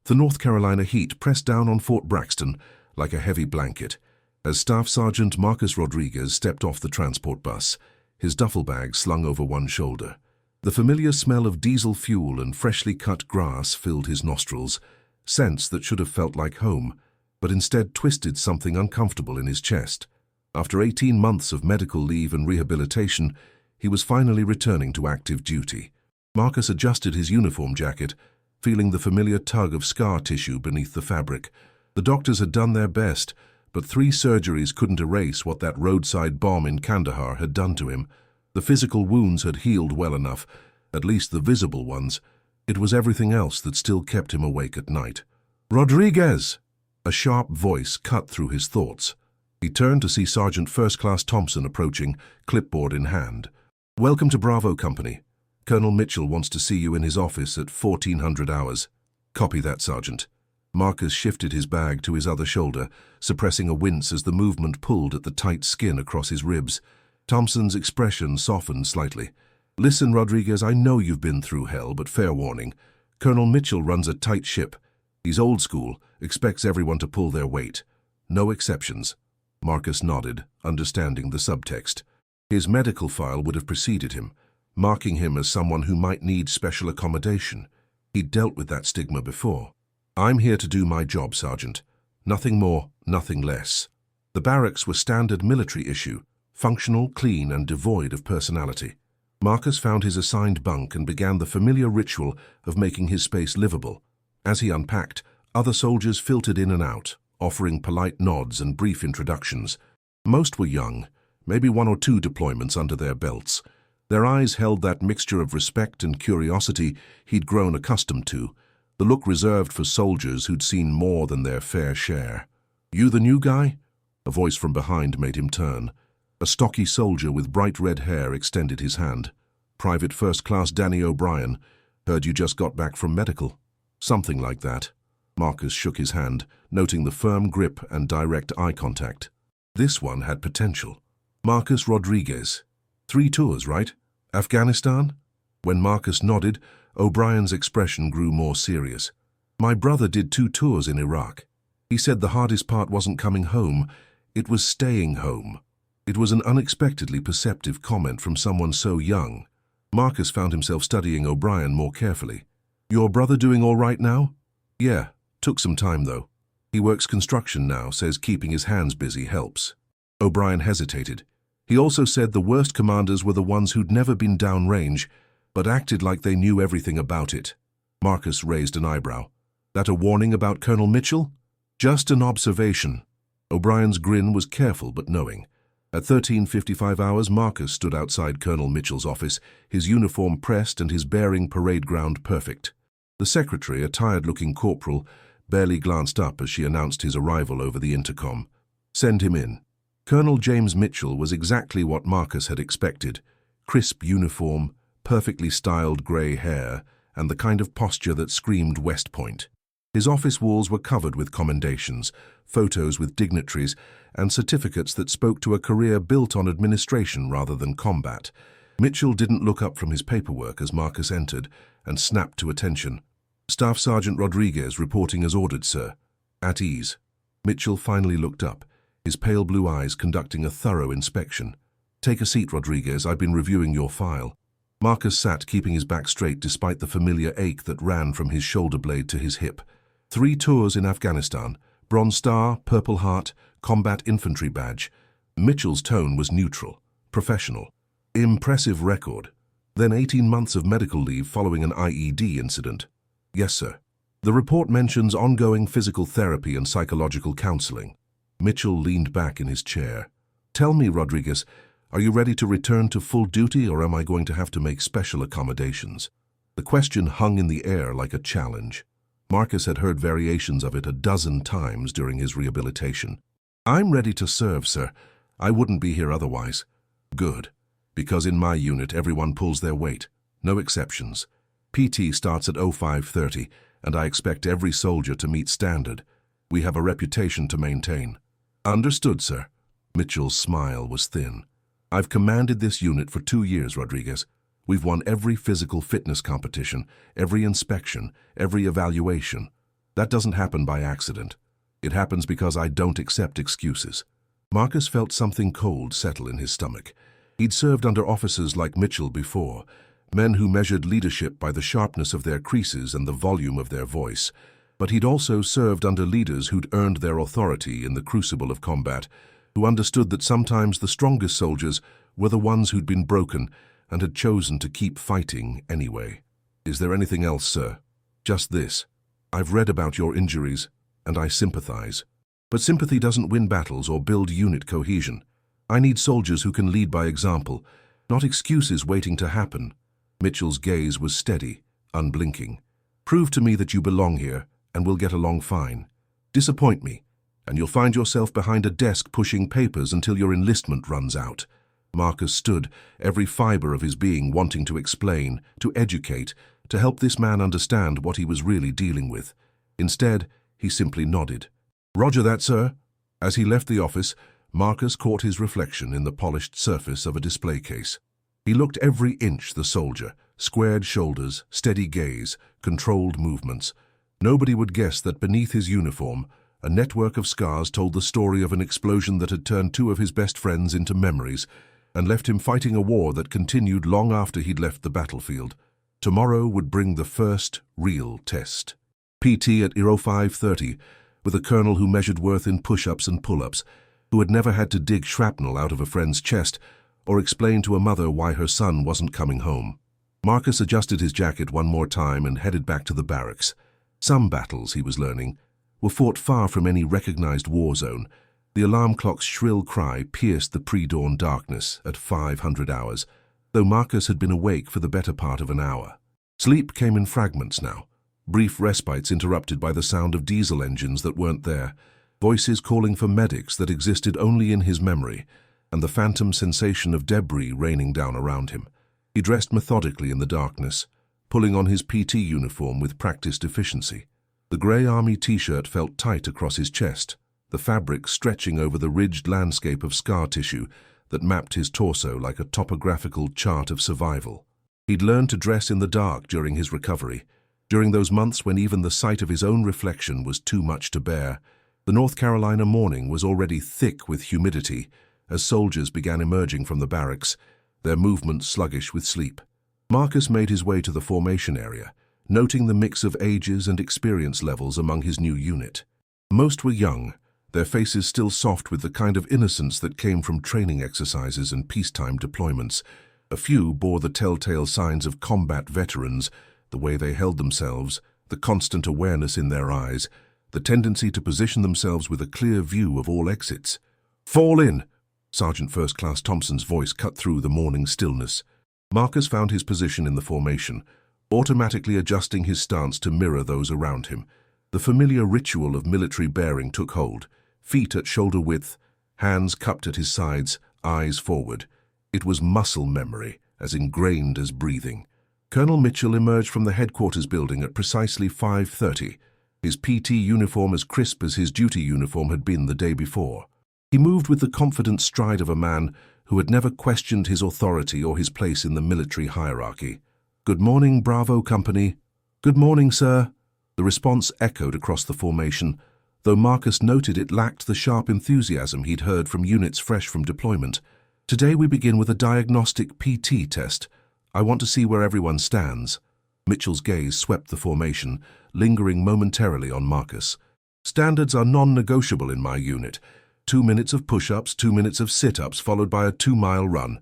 The North Carolina heat pressed down on Fort Braxton like a heavy blanket as Staff Sergeant Marcus Rodriguez stepped off the transport bus, his duffel bag slung over one shoulder. The familiar smell of diesel fuel and freshly cut grass filled his nostrils, scents that should have felt like home, but instead twisted something uncomfortable in his chest. After 18 months of medical leave and rehabilitation, he was finally returning to active duty. Marcus adjusted his uniform jacket, feeling the familiar tug of scar tissue beneath the fabric. The doctors had done their best, but 3 surgeries couldn't erase what that roadside bomb in Kandahar had done to him. The physical wounds had healed well enough, at least the visible ones. It was everything else that still kept him awake at night. "Rodriguez!" A sharp voice cut through his thoughts. He turned to see Sergeant First Class Thompson approaching, clipboard in hand. "Welcome to Bravo Company. Colonel Mitchell wants to see you in his office at 1400 hours. Copy that, Sergeant." Marcus shifted his bag to his other shoulder, suppressing a wince as the movement pulled at the tight skin across his ribs. Thompson's expression softened slightly. "Listen, Rodriguez, I know you've been through hell, but fair warning. Colonel Mitchell runs a tight ship. He's old school, expects everyone to pull their weight. No exceptions." Marcus nodded, understanding the subtext. His medical file would have preceded him, marking him as someone who might need special accommodation. He'd dealt with that stigma before. "I'm here to do my job, Sergeant. Nothing more, nothing less." The barracks were standard military issue, functional, clean, and devoid of personality. Marcus found his assigned bunk and began the familiar ritual of making his space livable. As he unpacked, other soldiers filtered in and out, offering polite nods and brief introductions. Most were young, maybe 1 or 2 deployments under their belts. Their eyes held that mixture of respect and curiosity he'd grown accustomed to, the look reserved for soldiers who'd seen more than their fair share. "You the new guy?" A voice from behind made him turn. A stocky soldier with bright red hair extended his hand. "Private First Class Danny O'Brien. Heard you just got back from medical." "Something like that." Marcus shook his hand, noting the firm grip and direct eye contact. This one had potential. "Marcus Rodriguez. 3 tours, right? Afghanistan?" When Marcus nodded, O'Brien's expression grew more serious. "My brother did 2 tours in Iraq. He said the hardest part wasn't coming home, it was staying home." It was an unexpectedly perceptive comment from someone so young. Marcus found himself studying O'Brien more carefully. "Your brother doing all right now?" "Yeah, took some time though. He works construction now, says keeping his hands busy helps." O'Brien hesitated. He also said the worst commanders were the ones who'd never been downrange, but acted like they knew everything about it. Marcus raised an eyebrow. "That a warning about Colonel Mitchell?" "Just an observation." O'Brien's grin was careful but knowing. At 13:55 hours, Marcus stood outside Colonel Mitchell's office, his uniform pressed and his bearing parade ground perfect. The secretary, a tired-looking corporal, barely glanced up as she announced his arrival over the intercom. "Send him in." Colonel James Mitchell was exactly what Marcus had expected. Crisp uniform, perfectly styled grey hair, and the kind of posture that screamed West Point. His office walls were covered with commendations, photos with dignitaries, and certificates that spoke to a career built on administration rather than combat. Mitchell didn't look up from his paperwork as Marcus entered and snapped to attention. "Staff Sergeant Rodriguez reporting as ordered, sir." "At ease." Mitchell finally looked up, his pale blue eyes conducting a thorough inspection. "Take a seat, Rodriguez. I've been reviewing your file." Marcus sat, keeping his back straight despite the familiar ache that ran from his shoulder blade to his hip. 3 tours in Afghanistan, Bronze Star, Purple Heart, Combat Infantry Badge. Mitchell's tone was neutral, professional. "Impressive record. Then 18 months of medical leave following an IED incident." "Yes, sir." "The report mentions ongoing physical therapy and psychological counseling." Mitchell leaned back in his chair. "Tell me, Rodriguez, are you ready to return to full duty, or am I going to have to make special accommodations?" The question hung in the air like a challenge. Marcus had heard variations of it a dozen times during his rehabilitation. "I'm ready to serve, sir. I wouldn't be here otherwise." "Good, because in my unit everyone pulls their weight. No exceptions. PT starts at 05:30, and I expect every soldier to meet standard. We have a reputation to maintain." "Understood, sir." Mitchell's smile was thin. "I've commanded this unit for 2 years, Rodriguez. We've won every physical fitness competition, every inspection, every evaluation. That doesn't happen by accident. It happens because I don't accept excuses. Marcus felt something cold settle in his stomach. He'd served under officers like Mitchell before, men who measured leadership by the sharpness of their creases and the volume of their voice. But he'd also served under leaders who'd earned their authority in the crucible of combat, who understood that sometimes the strongest soldiers were the ones who'd been broken and had chosen to keep fighting anyway. Is there anything else, sir? Just this. I've read about your injuries, and I sympathize. But sympathy doesn't win battles or build unit cohesion. I need soldiers who can lead by example, not excuses waiting to happen. Mitchell's gaze was steady, unblinking. Prove to me that you belong here, and we'll get along fine. Disappoint me, and you'll find yourself behind a desk pushing papers until your enlistment runs out. Marcus stood, every fiber of his being wanting to explain, to educate, to help this man understand what he was really dealing with. Instead, he simply nodded. Roger that, sir. As he left the office, Marcus caught his reflection in the polished surface of a display case. He looked every inch the soldier, squared shoulders, steady gaze, controlled movements. Nobody would guess that beneath his uniform, a network of scars told the story of an explosion that had turned two of his best friends into memories and left him fighting a war that continued long after he'd left the battlefield. Tomorrow would bring the first real test. PT at 0530, with a colonel who measured worth in push-ups and pull-ups, who had never had to dig shrapnel out of a friend's chest or explain to a mother why her son wasn't coming home. Marcus adjusted his jacket one more time and headed back to the barracks. Some battles, he was learning, were fought far from any recognized war zone. The alarm clock's shrill cry pierced the pre-dawn darkness at 500 hours, though Marcus had been awake for the better part of an hour. Sleep came in fragments now, brief respites interrupted by the sound of diesel engines that weren't there, voices calling for medics that existed only in his memory, and the phantom sensation of debris raining down around him. He dressed methodically in the darkness, pulling on his PT uniform with practiced efficiency. The grey army t-shirt felt tight across his chest, the fabric stretching over the ridged landscape of scar tissue that mapped his torso like a topographical chart of survival. He'd learned to dress in the dark during his recovery, during those months when even the sight of his own reflection was too much to bear. The North Carolina morning was already thick with humidity as soldiers began emerging from the barracks, their movements sluggish with sleep. Marcus made his way to the formation area, noting the mix of ages and experience levels among his new unit. Most were young, their faces still soft with the kind of innocence that came from training exercises and peacetime deployments. A few bore the telltale signs of combat veterans, the way they held themselves, the constant awareness in their eyes, the tendency to position themselves with a clear view of all exits. "Fall in!" Sergeant First Class Thompson's voice cut through the morning stillness. Marcus found his position in the formation, automatically adjusting his stance to mirror those around him. The familiar ritual of military bearing took hold, feet at shoulder width, hands cupped at his sides, eyes forward. It was muscle memory, as ingrained as breathing. Colonel Mitchell emerged from the headquarters building at precisely 5:30, his PT uniform as crisp as his duty uniform had been the day before. He moved with the confident stride of a man who had never questioned his authority or his place in the military hierarchy. "Good morning, Bravo Company." "Good morning, sir." The response echoed across the formation, though Marcus noted it lacked the sharp enthusiasm he'd heard from units fresh from deployment. "Today we begin with a diagnostic PT test. I want to see where everyone stands." Mitchell's gaze swept the formation, lingering momentarily on Marcus. "Standards are non-negotiable in my unit. 2 minutes of push-ups, 2 minutes of sit-ups, followed by a 2-mile run.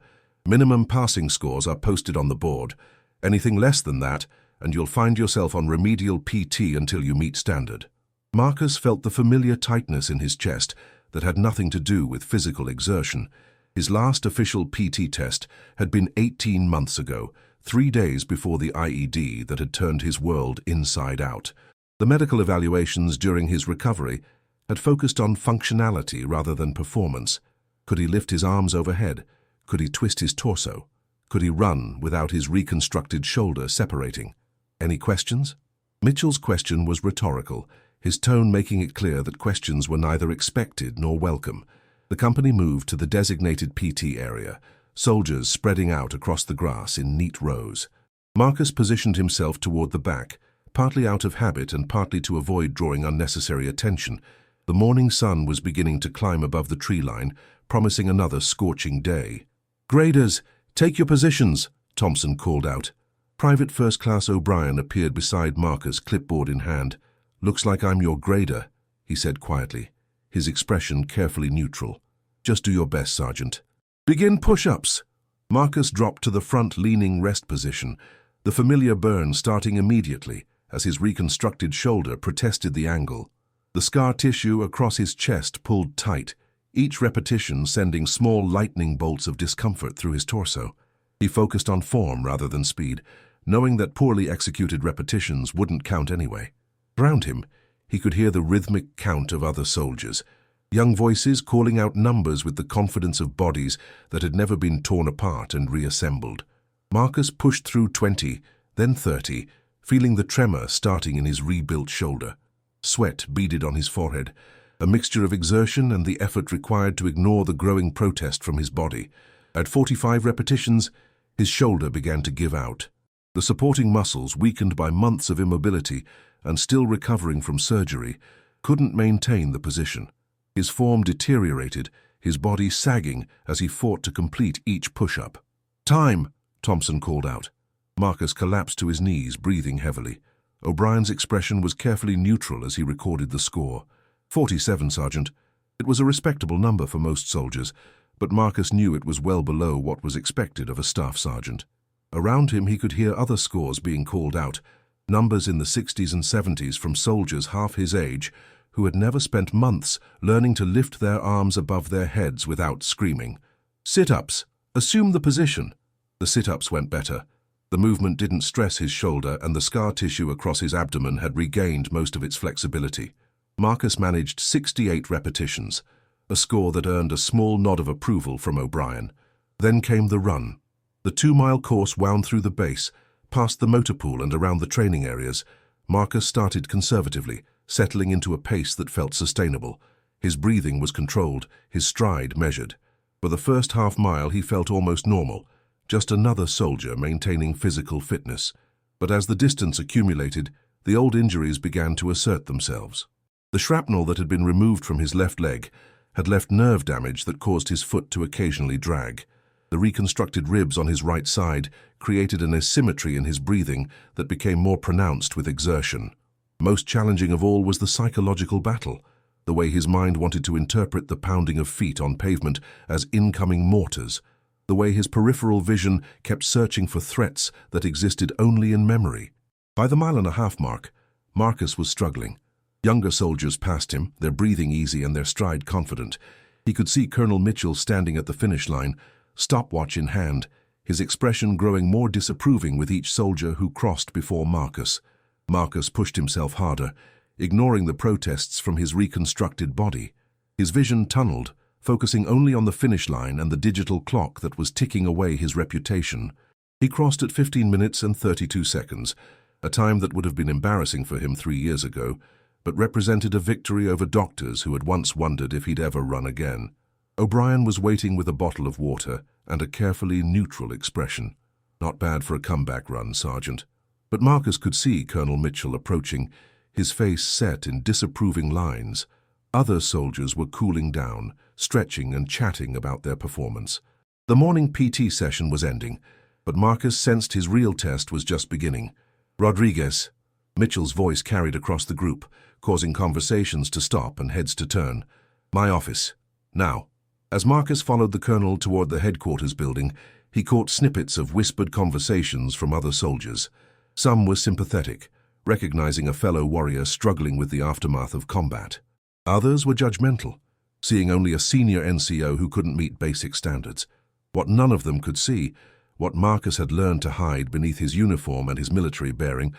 Minimum passing scores are posted on the board. Anything less than that, and you'll find yourself on remedial PT until you meet standard." Marcus felt the familiar tightness in his chest that had nothing to do with physical exertion. His last official PT test had been 18 months ago, 3 days before the IED that had turned his world inside out. The medical evaluations during his recovery had focused on functionality rather than performance. Could he lift his arms overhead? Could he twist his torso? Could he run without his reconstructed shoulder separating? Any questions? Mitchell's question was rhetorical, his tone making it clear that questions were neither expected nor welcome. The company moved to the designated PT area, soldiers spreading out across the grass in neat rows. Marcus positioned himself toward the back, partly out of habit and partly to avoid drawing unnecessary attention. The morning sun was beginning to climb above the tree line, promising another scorching day. "Graders, take your positions," Thompson called out. Private First Class O'Brien appeared beside Marcus, clipboard in hand. "Looks like I'm your grader," he said quietly, his expression carefully neutral. "Just do your best, Sergeant." "Begin push-ups." Marcus dropped to the front leaning rest position, the familiar burn starting immediately as his reconstructed shoulder protested the angle. The scar tissue across his chest pulled tight, each repetition sending small lightning bolts of discomfort through his torso. He focused on form rather than speed, knowing that poorly executed repetitions wouldn't count anyway. Around him, he could hear the rhythmic count of other soldiers, young voices calling out numbers with the confidence of bodies that had never been torn apart and reassembled. Marcus pushed through 20, then 30, feeling the tremor starting in his rebuilt shoulder. Sweat beaded on his forehead, a mixture of exertion and the effort required to ignore the growing protest from his body. At 45 repetitions, his shoulder began to give out. The supporting muscles, weakened by months of immobility and still recovering from surgery, couldn't maintain the position. His form deteriorated, his body sagging as he fought to complete each push-up. "Time!" Thompson called out. Marcus collapsed to his knees, breathing heavily. O'Brien's expression was carefully neutral as he recorded the score. 47, Sergeant. It was a respectable number for most soldiers, but Marcus knew it was well below what was expected of a staff sergeant. Around him he could hear other scores being called out, numbers in the 60s and 70s from soldiers half his age who had never spent months learning to lift their arms above their heads without screaming. "Sit-ups. Assume the position." The sit-ups went better. The movement didn't stress his shoulder and the scar tissue across his abdomen had regained most of its flexibility. Marcus managed 68 repetitions, a score that earned a small nod of approval from O'Brien. Then came the run. The 2-mile course wound through the base, past the motor pool and around the training areas. Marcus started conservatively, settling into a pace that felt sustainable. His breathing was controlled, his stride measured. For the first half-mile he felt almost normal, just another soldier maintaining physical fitness. But as the distance accumulated, the old injuries began to assert themselves. The shrapnel that had been removed from his left leg had left nerve damage that caused his foot to occasionally drag. The reconstructed ribs on his right side created an asymmetry in his breathing that became more pronounced with exertion. Most challenging of all was the psychological battle, the way his mind wanted to interpret the pounding of feet on pavement as incoming mortars, the way his peripheral vision kept searching for threats that existed only in memory. By the 1.5-mile mark, Marcus was struggling. Younger soldiers passed him, their breathing easy and their stride confident. He could see Colonel Mitchell standing at the finish line, stopwatch in hand, his expression growing more disapproving with each soldier who crossed before Marcus. Marcus pushed himself harder, ignoring the protests from his reconstructed body. His vision tunneled, focusing only on the finish line and the digital clock that was ticking away his reputation. He crossed at 15 minutes and 32 seconds, a time that would have been embarrassing for him 3 years ago, but represented a victory over doctors who had once wondered if he'd ever run again. O'Brien was waiting with a bottle of water and a carefully neutral expression. "Not bad for a comeback run, Sergeant." But Marcus could see Colonel Mitchell approaching, his face set in disapproving lines. Other soldiers were cooling down, stretching and chatting about their performance. The morning PT session was ending, but Marcus sensed his real test was just beginning. "Rodriguez." Mitchell's voice carried across the group, causing conversations to stop and heads to turn. "My office. Now." As Marcus followed the colonel toward the headquarters building, he caught snippets of whispered conversations from other soldiers. Some were sympathetic, recognizing a fellow warrior struggling with the aftermath of combat. Others were judgmental, seeing only a senior NCO who couldn't meet basic standards. What none of them could see, what Marcus had learned to hide beneath his uniform and his military bearing,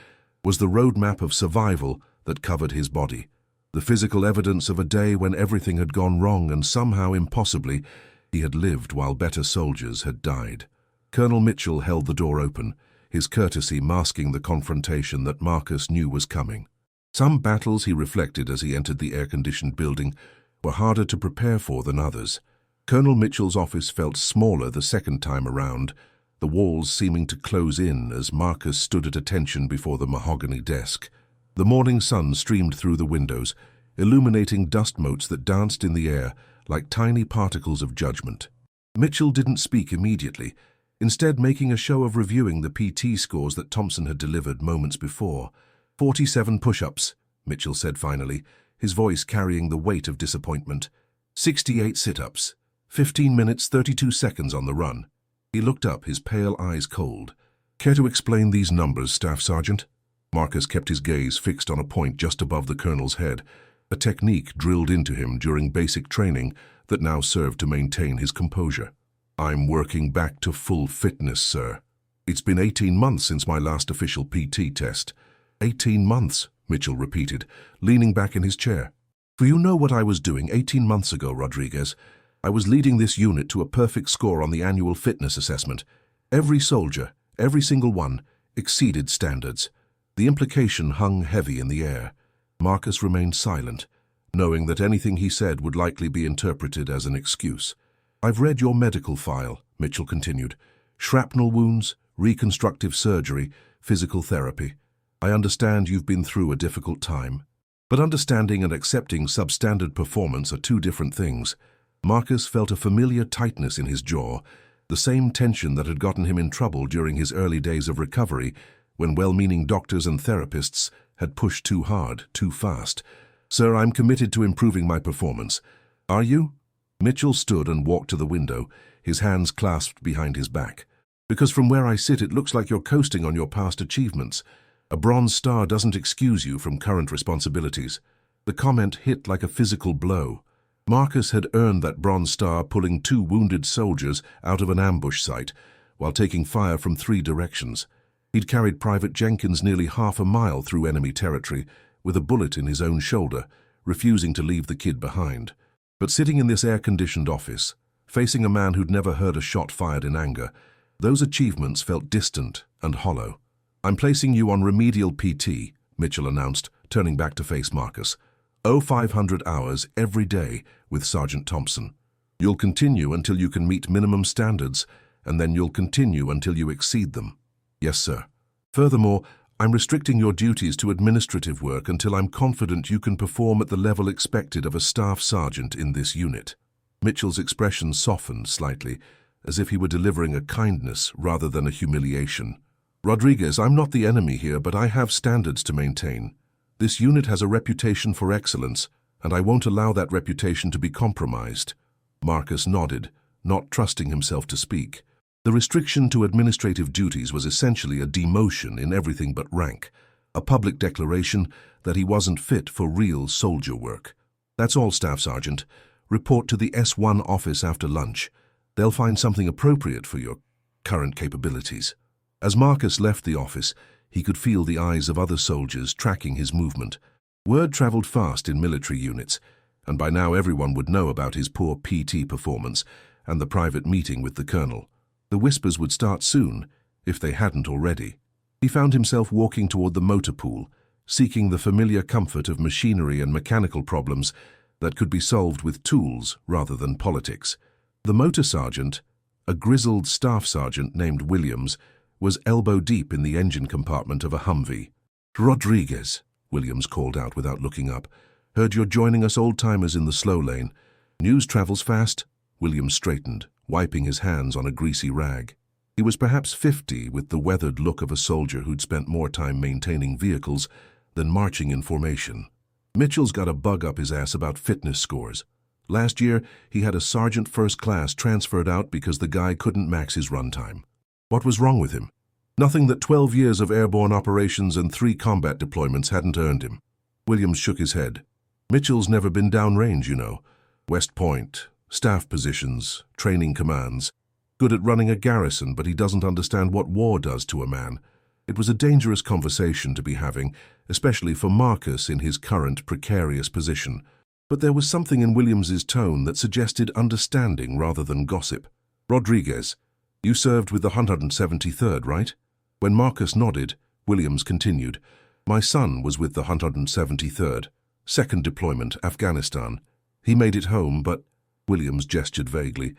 was the roadmap of survival that covered his body. The physical evidence of a day when everything had gone wrong and somehow impossibly he had lived while better soldiers had died. Colonel Mitchell held the door open, his courtesy masking the confrontation that Marcus knew was coming. Some battles, he reflected as he entered the air-conditioned building, were harder to prepare for than others. Colonel Mitchell's office felt smaller the second time around, the walls seeming to close in as Marcus stood at attention before the mahogany desk. The morning sun streamed through the windows, illuminating dust motes that danced in the air like tiny particles of judgment. Mitchell didn't speak immediately, instead making a show of reviewing the PT scores that Thompson had delivered moments before. 47 push-ups, Mitchell said finally, his voice carrying the weight of disappointment. 68 sit-ups. 15 minutes 32 seconds on the run. He looked up, his pale eyes cold. Care to explain these numbers, Staff Sergeant? Marcus kept his gaze fixed on a point just above the colonel's head, a technique drilled into him during basic training that now served to maintain his composure. I'm working back to full fitness, sir. It's been 18 months since my last official PT test. 18 months, Mitchell repeated, leaning back in his chair. For you know what I was doing 18 months ago, Rodriguez. I was leading this unit to a perfect score on the annual fitness assessment. Every soldier, every single one, exceeded standards. The implication hung heavy in the air. Marcus remained silent, knowing that anything he said would likely be interpreted as an excuse. I've read your medical file, Mitchell continued. Shrapnel wounds, reconstructive surgery, physical therapy. I understand you've been through a difficult time. But understanding and accepting substandard performance are two different things. Marcus felt a familiar tightness in his jaw, the same tension that had gotten him in trouble during his early days of recovery, when well-meaning doctors and therapists had pushed too hard, too fast. Sir, I'm committed to improving my performance. Are you? Mitchell stood and walked to the window, his hands clasped behind his back. Because from where I sit, it looks like you're coasting on your past achievements. A Bronze Star doesn't excuse you from current responsibilities. The comment hit like a physical blow. Marcus had earned that Bronze Star pulling 2 wounded soldiers out of an ambush site while taking fire from 3 directions. He'd carried Private Jenkins nearly half a mile through enemy territory with a bullet in his own shoulder, refusing to leave the kid behind. But sitting in this air-conditioned office, facing a man who'd never heard a shot fired in anger, those achievements felt distant and hollow. I'm placing you on remedial PT, Mitchell announced, turning back to face Marcus. 500 hours every day with Sergeant Thompson. You'll continue until you can meet minimum standards, and then you'll continue until you exceed them. Yes, sir. Furthermore, I'm restricting your duties to administrative work until I'm confident you can perform at the level expected of a staff sergeant in this unit. Mitchell's expression softened slightly, as if he were delivering a kindness rather than a humiliation. Rodriguez, I'm not the enemy here, but I have standards to maintain. This unit has a reputation for excellence, and I won't allow that reputation to be compromised. Marcus nodded, not trusting himself to speak. The restriction to administrative duties was essentially a demotion in everything but rank, a public declaration that he wasn't fit for real soldier work. That's all, Staff Sergeant. Report to the S1 office after lunch. They'll find something appropriate for your current capabilities. As Marcus left the office, he could feel the eyes of other soldiers tracking his movement. Word traveled fast in military units, and by now everyone would know about his poor PT performance and the private meeting with the colonel. The whispers would start soon, if they hadn't already. He found himself walking toward the motor pool, seeking the familiar comfort of machinery and mechanical problems that could be solved with tools rather than politics. The motor sergeant, a grizzled staff sergeant named Williams, was elbow-deep in the engine compartment of a Humvee. Rodriguez, Williams called out without looking up. Heard you're joining us old-timers in the slow lane. News travels fast. Williams straightened, wiping his hands on a greasy rag. He was perhaps 50, with the weathered look of a soldier who'd spent more time maintaining vehicles than marching in formation. Mitchell's got a bug up his ass about fitness scores. Last year, he had a sergeant first class transferred out because the guy couldn't max his run time. What was wrong with him? Nothing that 12 years of airborne operations and 3 combat deployments hadn't earned him. Williams shook his head. Mitchell's never been downrange, you know. West Point, staff positions, training commands. Good at running a garrison, but he doesn't understand what war does to a man. It was a dangerous conversation to be having, especially for Marcus in his current precarious position. But there was something in Williams's tone that suggested understanding rather than gossip. Rodriguez, you served with the 173rd, right? When Marcus nodded, Williams continued, My son was with the 173rd, second deployment, Afghanistan. He made it home, but... Williams gestured vaguely.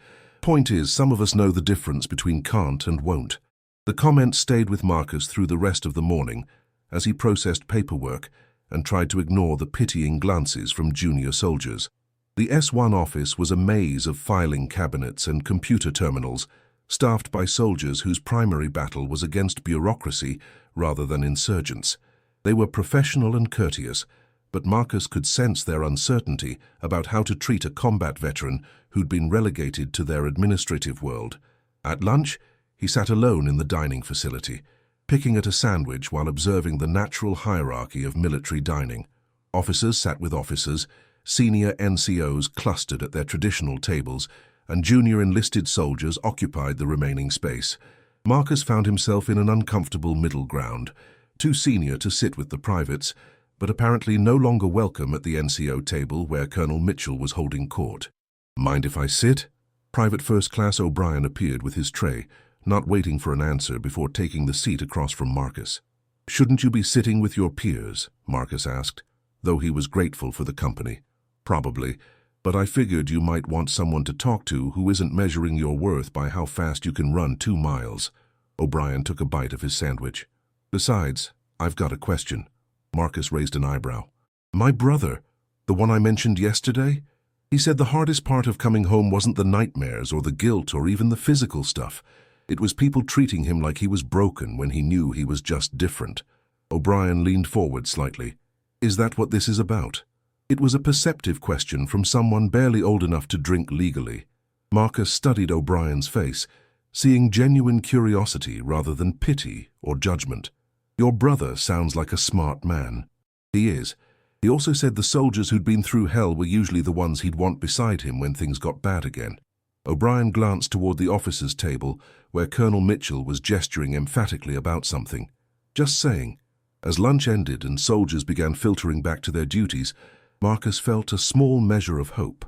Point is, some of us know the difference between can't and won't. The comment stayed with Marcus through the rest of the morning as he processed paperwork and tried to ignore the pitying glances from junior soldiers. The S1 office was a maze of filing cabinets and computer terminals, staffed by soldiers whose primary battle was against bureaucracy rather than insurgents. They were professional and courteous, but Marcus could sense their uncertainty about how to treat a combat veteran who'd been relegated to their administrative world. At lunch, he sat alone in the dining facility, picking at a sandwich while observing the natural hierarchy of military dining. Officers sat with officers, senior NCOs clustered at their traditional tables, and junior enlisted soldiers occupied the remaining space. Marcus found himself in an uncomfortable middle ground, too senior to sit with the privates, but apparently no longer welcome at the NCO table where Colonel Mitchell was holding court. "Mind if I sit?" Private First Class O'Brien appeared with his tray, not waiting for an answer before taking the seat across from Marcus. "Shouldn't you be sitting with your peers?" Marcus asked, though he was grateful for the company. "Probably, but I figured you might want someone to talk to who isn't measuring your worth by how fast you can run 2 miles. O'Brien took a bite of his sandwich. "Besides, I've got a question." Marcus raised an eyebrow. "My brother, the one I mentioned yesterday? He said the hardest part of coming home wasn't the nightmares or the guilt or even the physical stuff. It was people treating him like he was broken when he knew he was just different." O'Brien leaned forward slightly. "Is that what this is about?" It was a perceptive question from someone barely old enough to drink legally. Marcus studied O'Brien's face, seeing genuine curiosity rather than pity or judgment. "Your brother sounds like a smart man." "He is. He also said the soldiers who'd been through hell were usually the ones he'd want beside him when things got bad again." O'Brien glanced toward the officers' table, where Colonel Mitchell was gesturing emphatically about something. "Just saying." As lunch ended and soldiers began filtering back to their duties, Marcus felt a small measure of hope.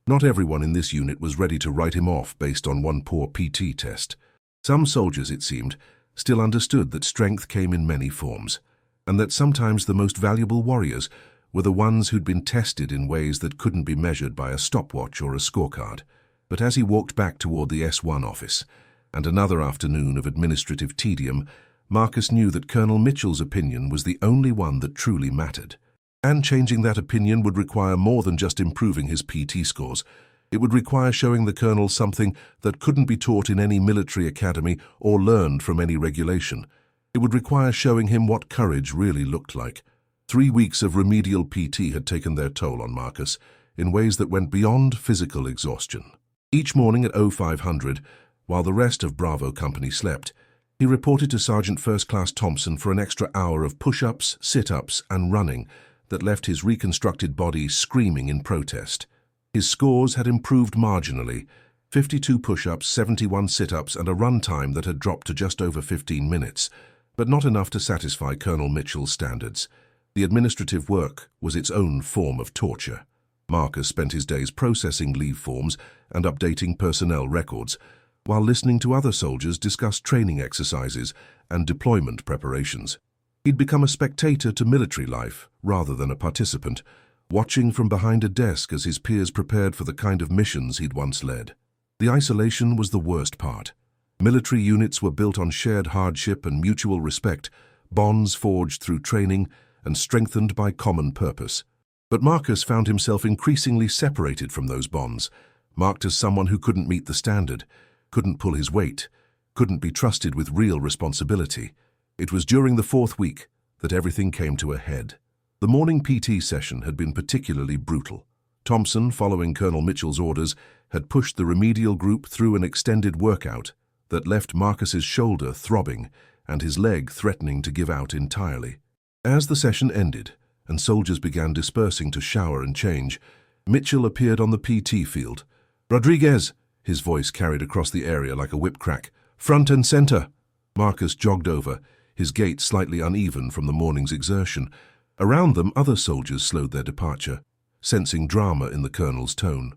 Not everyone in this unit was ready to write him off based on one poor PT test. Some soldiers, it seemed, still understood that strength came in many forms, and that sometimes the most valuable warriors were the ones who'd been tested in ways that couldn't be measured by a stopwatch or a scorecard. But as he walked back toward the S1 office, and another afternoon of administrative tedium, Marcus knew that Colonel Mitchell's opinion was the only one that truly mattered. And changing that opinion would require more than just improving his PT scores. It would require showing the colonel something that couldn't be taught in any military academy or learned from any regulation. It would require showing him what courage really looked like. 3 weeks of remedial PT had taken their toll on Marcus in ways that went beyond physical exhaustion. Each morning at 0500, while the rest of Bravo Company slept, he reported to Sergeant First Class Thompson for an extra hour of push-ups, sit-ups, and running that left his reconstructed body screaming in protest. His scores had improved marginally, 52 push-ups, 71 sit-ups, and a run time that had dropped to just over 15 minutes, but not enough to satisfy Colonel Mitchell's standards. The administrative work was its own form of torture. Marcus spent his days processing leave forms and updating personnel records, while listening to other soldiers discuss training exercises and deployment preparations. He'd become a spectator to military life rather than a participant, watching from behind a desk as his peers prepared for the kind of missions he'd once led. The isolation was the worst part. Military units were built on shared hardship and mutual respect, bonds forged through training and strengthened by common purpose. But Marcus found himself increasingly separated from those bonds, marked as someone who couldn't meet the standard, couldn't pull his weight, couldn't be trusted with real responsibility. It was during the 4th week that everything came to a head. The morning PT session had been particularly brutal. Thompson, following Colonel Mitchell's orders, had pushed the remedial group through an extended workout that left Marcus's shoulder throbbing and his leg threatening to give out entirely. As the session ended and soldiers began dispersing to shower and change, Mitchell appeared on the PT field. "Rodriguez!" His voice carried across the area like a whip crack. "Front and center!" Marcus jogged over, his gait slightly uneven from the morning's exertion. Around them, other soldiers slowed their departure, sensing drama in the colonel's tone.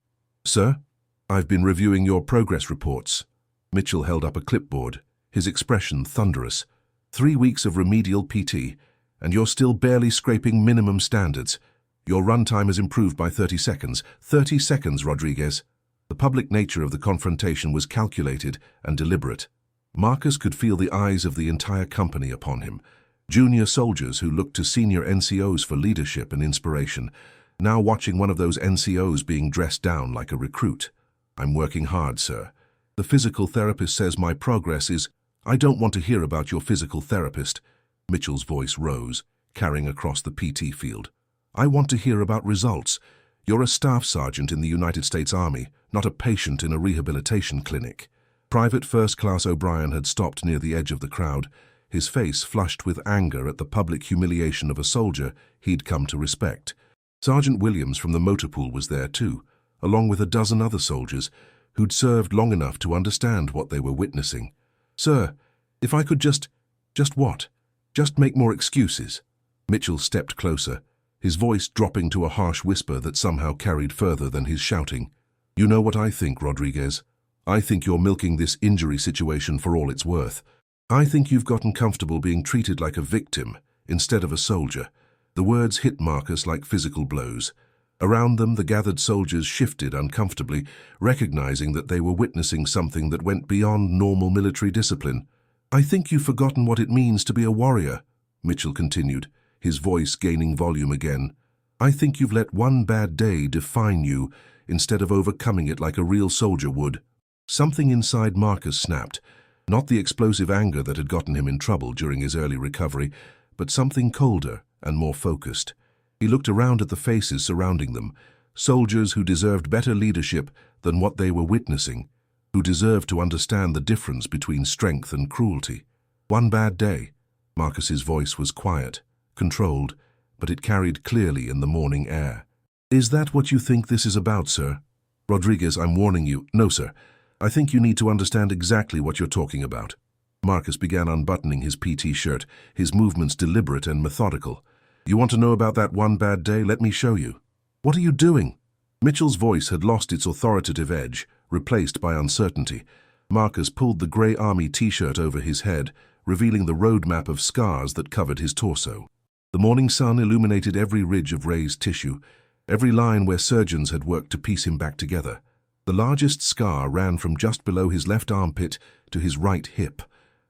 "Sir, I've been reviewing your progress reports." Mitchell held up a clipboard, his expression thunderous. 3 weeks of remedial PT, and you're still barely scraping minimum standards. Your run time has improved by 30 seconds. 30 seconds, Rodriguez." The public nature of the confrontation was calculated and deliberate. Marcus could feel the eyes of the entire company upon him. Junior soldiers who looked to senior NCOs for leadership and inspiration, now watching one of those NCOs being dressed down like a recruit. "I'm working hard, sir. The physical therapist says my progress is—" "I don't want to hear about your physical therapist." Mitchell's voice rose, carrying across the PT field. "I want to hear about results. You're a staff sergeant in the United States Army, not a patient in a rehabilitation clinic." Private First Class O'Brien had stopped near the edge of the crowd, his face flushed with anger at the public humiliation of a soldier he'd come to respect. Sergeant Williams from the motor pool was there too, along with a dozen other soldiers who'd served long enough to understand what they were witnessing. "Sir, if I could just what? Just make more excuses." Mitchell stepped closer, his voice dropping to a harsh whisper that somehow carried further than his shouting. "You know what I think, Rodriguez. I think you're milking this injury situation for all it's worth. I think you've gotten comfortable being treated like a victim instead of a soldier." The words hit Marcus like physical blows. Around them, the gathered soldiers shifted uncomfortably, recognizing that they were witnessing something that went beyond normal military discipline. "I think you've forgotten what it means to be a warrior," Mitchell continued, his voice gaining volume again. "I think you've let one bad day define you instead of overcoming it like a real soldier would." Something inside Marcus snapped, not the explosive anger that had gotten him in trouble during his early recovery, but something colder and more focused. He looked around at the faces surrounding them, soldiers who deserved better leadership than what they were witnessing, who deserved to understand the difference between strength and cruelty. "One bad day." Marcus's voice was quiet, controlled, but it carried clearly in the morning air. "Is that what you think this is about, sir?" "Rodriguez, I'm warning you." "No, sir. I think you need to understand exactly what you're talking about." Marcus began unbuttoning his PT shirt, his movements deliberate and methodical. "You want to know about that one bad day? Let me show you." "What are you doing?" Mitchell's voice had lost its authoritative edge, replaced by uncertainty. Marcus pulled the grey army t-shirt over his head, revealing the roadmap of scars that covered his torso. The morning sun illuminated every ridge of raised tissue, every line where surgeons had worked to piece him back together. The largest scar ran from just below his left armpit to his right hip,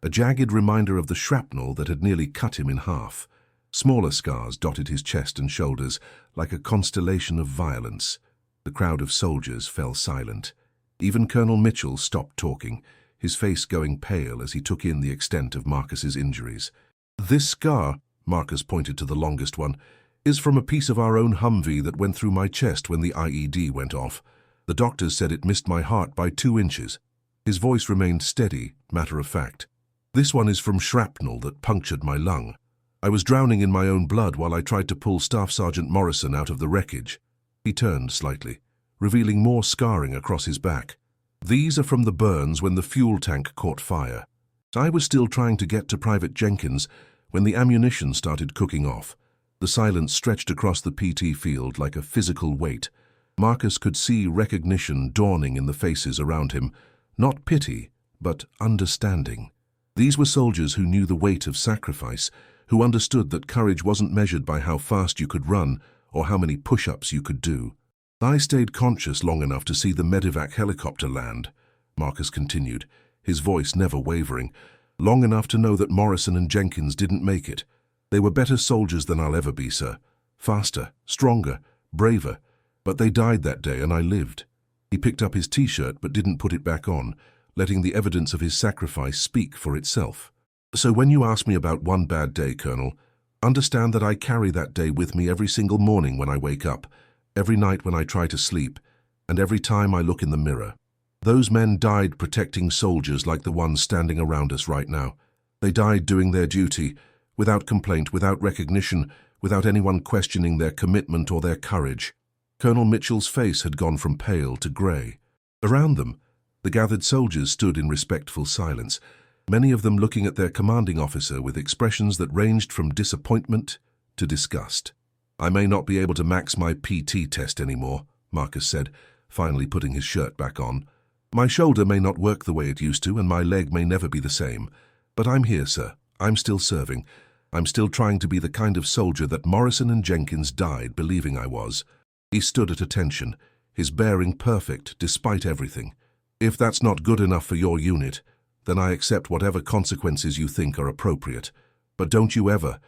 a jagged reminder of the shrapnel that had nearly cut him in half. Smaller scars dotted his chest and shoulders, like a constellation of violence. The crowd of soldiers fell silent. Even Colonel Mitchell stopped talking, his face going pale as he took in the extent of Marcus's injuries. "This scar," Marcus pointed to the longest one, "is from a piece of our own Humvee that went through my chest when the IED went off. The doctors said it missed my heart by 2 inches. His voice remained steady, matter-of-fact. "This one is from shrapnel that punctured my lung. I was drowning in my own blood while I tried to pull Staff Sergeant Morrison out of the wreckage." He turned slightly, revealing more scarring across his back. "These are from the burns when the fuel tank caught fire. I was still trying to get to Private Jenkins when the ammunition started cooking off." The silence stretched across the PT field like a physical weight. Marcus could see recognition dawning in the faces around him, not pity, but understanding. These were soldiers who knew the weight of sacrifice, who understood that courage wasn't measured by how fast you could run or how many push-ups you could do. "I stayed conscious long enough to see the medevac helicopter land," Marcus continued, his voice never wavering, "long enough to know that Morrison and Jenkins didn't make it. They were better soldiers than I'll ever be, sir. Faster, stronger, braver. But they died that day and I lived." He picked up his t-shirt but didn't put it back on, letting the evidence of his sacrifice speak for itself. "So when you ask me about one bad day, Colonel, understand that I carry that day with me every single morning when I wake up, every night when I try to sleep, and every time I look in the mirror. Those men died protecting soldiers like the ones standing around us right now. They died doing their duty, without complaint, without recognition, without anyone questioning their commitment or their courage." Colonel Mitchell's face had gone from pale to grey. Around them, the gathered soldiers stood in respectful silence, many of them looking at their commanding officer with expressions that ranged from disappointment to disgust. "I may not be able to max my PT test anymore," Marcus said, finally putting his shirt back on. "My shoulder may not work the way it used to, and my leg may never be the same. But I'm here, sir. I'm still serving. I'm still trying to be the kind of soldier that Morrison and Jenkins died believing I was." He stood at attention, his bearing perfect despite everything. "If that's not good enough for your unit, then I accept whatever consequences you think are appropriate. But don't you ever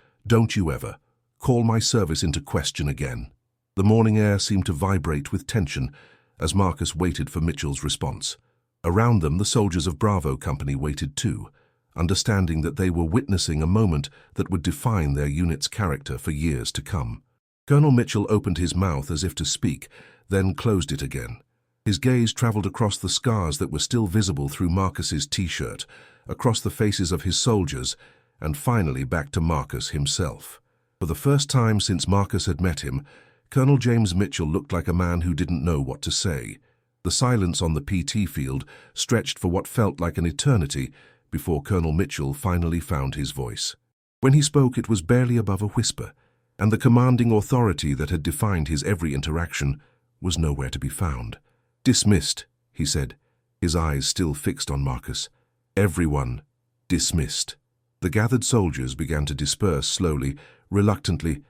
call my service into question again." The morning air seemed to vibrate with tension as Marcus waited for Mitchell's response. Around them, the soldiers of Bravo Company waited too, understanding that they were witnessing a moment that would define their unit's character for years to come. Colonel Mitchell opened his mouth as if to speak, then closed it again. His gaze traveled across the scars that were still visible through Marcus's t-shirt, across the faces of his soldiers, and finally back to Marcus himself. For the first time since Marcus had met him, Colonel James Mitchell looked like a man who didn't know what to say. The silence on the PT field stretched for what felt like an eternity before Colonel Mitchell finally found his voice. When he spoke, it was barely above a whisper, and the commanding authority that had defined his every interaction was nowhere to be found. "Dismissed," he said, his eyes still fixed on Marcus. "Everyone dismissed." The gathered soldiers began to disperse slowly, reluctantly,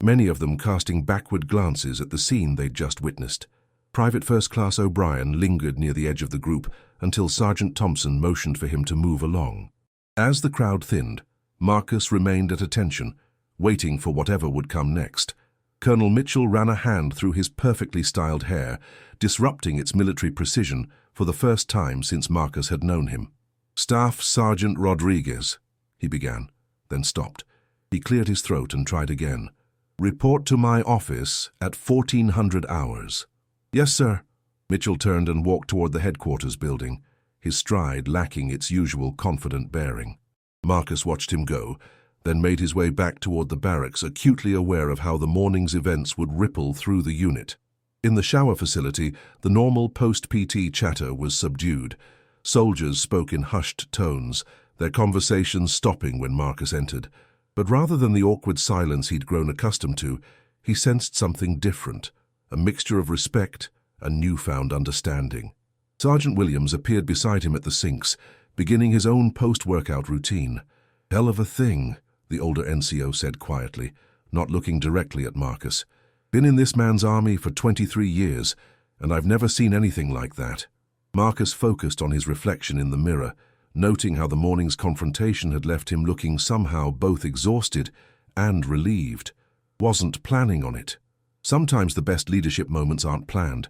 many of them casting backward glances at the scene they'd just witnessed. Private First Class O'Brien lingered near the edge of the group until Sergeant Thompson motioned for him to move along. As the crowd thinned, Marcus remained at attention, waiting for whatever would come next. Colonel Mitchell ran a hand through his perfectly styled hair, disrupting its military precision for the first time since Marcus had known him. "Staff Sergeant Rodriguez," he began, then stopped. He cleared his throat and tried again. "Report to my office at 1400 hours. "Yes, sir." Mitchell turned and walked toward the headquarters building, his stride lacking its usual confident bearing. Marcus watched him go, then made his way back toward the barracks, acutely aware of how the morning's events would ripple through the unit. In the shower facility, the normal post-PT chatter was subdued. Soldiers spoke in hushed tones, their conversations stopping when Marcus entered. But rather than the awkward silence he'd grown accustomed to, he sensed something different, a mixture of respect and newfound understanding. Sergeant Williams appeared beside him at the sinks, beginning his own post-workout routine. "Hell of a thing," the older NCO said quietly, not looking directly at Marcus. "Been in this man's army for 23 years, and I've never seen anything like that." Marcus focused on his reflection in the mirror, noting how the morning's confrontation had left him looking somehow both exhausted and relieved. Wasn't planning on it. Sometimes the best leadership moments aren't planned.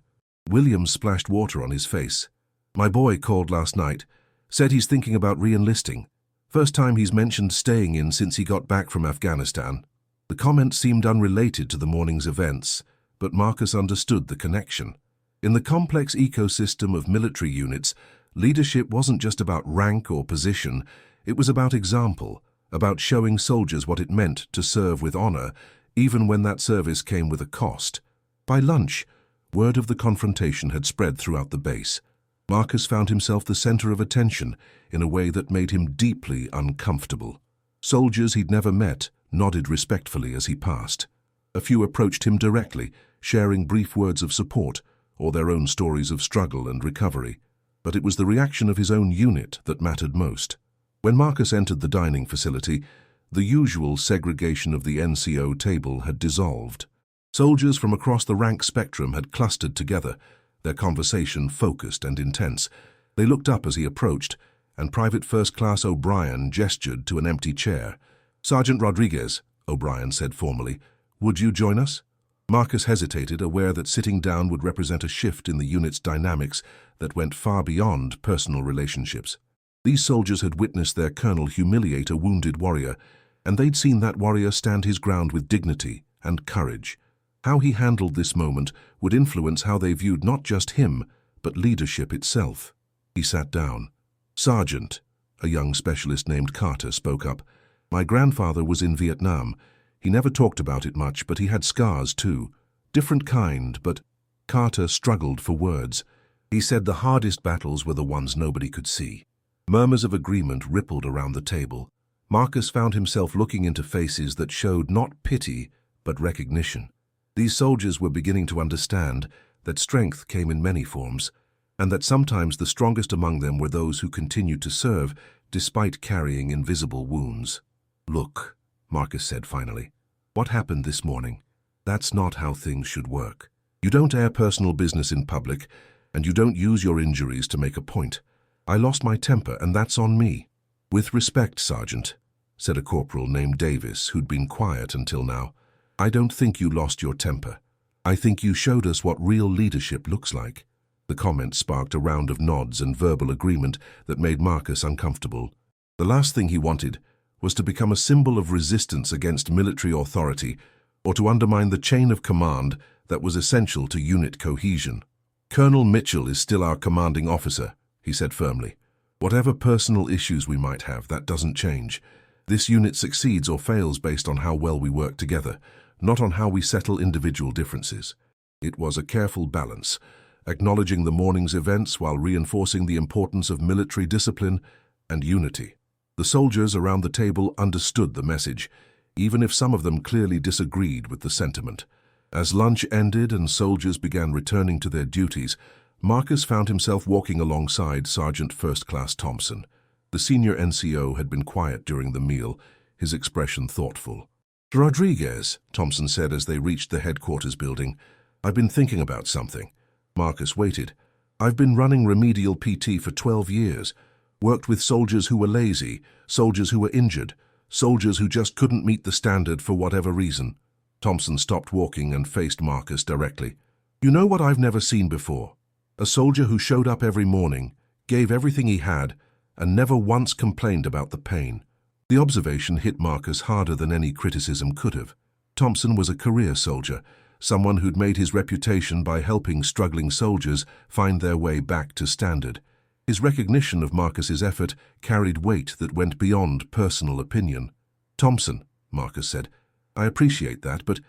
Williams splashed water on his face. "My boy called last night. Said he's thinking about re-enlisting. First time he's mentioned staying in since he got back from Afghanistan." The comment seemed unrelated to the morning's events, but Marcus understood the connection. In the complex ecosystem of military units, leadership wasn't just about rank or position, it was about example, about showing soldiers what it meant to serve with honor, even when that service came with a cost. By lunch, word of the confrontation had spread throughout the base. Marcus found himself the center of attention in a way that made him deeply uncomfortable. Soldiers he'd never met nodded respectfully as he passed. A few approached him directly, sharing brief words of support or their own stories of struggle and recovery. But it was the reaction of his own unit that mattered most. When Marcus entered the dining facility, the usual segregation of the NCO table had dissolved. Soldiers from across the rank spectrum had clustered together, their conversation focused and intense. They looked up as he approached, and Private First Class O'Brien gestured to an empty chair. "Sergeant Rodriguez," O'Brien said formally, "would you join us?" Marcus hesitated, aware that sitting down would represent a shift in the unit's dynamics that went far beyond personal relationships. These soldiers had witnessed their colonel humiliate a wounded warrior, and they'd seen that warrior stand his ground with dignity and courage. How he handled this moment would influence how they viewed not just him, but leadership itself. He sat down. "Sergeant," a young specialist named Carter spoke up, "my grandfather was in Vietnam. He never talked about it much, but he had scars too. Different kind, but—" Carter struggled for words. He said the hardest battles were the ones nobody could see. Murmurs of agreement rippled around the table. Marcus found himself looking into faces that showed not pity, but recognition. These soldiers were beginning to understand that strength came in many forms, and that sometimes the strongest among them were those who continued to serve despite carrying invisible wounds. "Look," Marcus said finally, "what happened this morning? That's not how things should work. You don't air personal business in public, and you don't use your injuries to make a point. I lost my temper, and that's on me." "With respect, Sergeant," said a corporal named Davis, who'd been quiet until now, "I don't think you lost your temper. I think you showed us what real leadership looks like." The comment sparked a round of nods and verbal agreement that made Marcus uncomfortable. The last thing he wanted was to become a symbol of resistance against military authority or to undermine the chain of command that was essential to unit cohesion. "Colonel Mitchell is still our commanding officer," he said firmly. "Whatever personal issues we might have, that doesn't change. This unit succeeds or fails based on how well we work together, not on how we settle individual differences." It was a careful balance, acknowledging the morning's events while reinforcing the importance of military discipline and unity. The soldiers around the table understood the message, even if some of them clearly disagreed with the sentiment. As lunch ended and soldiers began returning to their duties, Marcus found himself walking alongside Sergeant First Class Thompson. The senior NCO had been quiet during the meal, his expression thoughtful. "Rodriguez," Thompson said as they reached the headquarters building, "I've been thinking about something." Marcus waited. "I've been running remedial PT for 12 years, worked with soldiers who were lazy, soldiers who were injured, soldiers who just couldn't meet the standard for whatever reason." Thompson stopped walking and faced Marcus directly. "You know what I've never seen before? A soldier who showed up every morning, gave everything he had, and never once complained about the pain." The observation hit Marcus harder than any criticism could have. Thompson was a career soldier, someone who'd made his reputation by helping struggling soldiers find their way back to standard. His recognition of Marcus's effort carried weight that went beyond personal opinion. "Thompson," Marcus said, "I appreciate that, but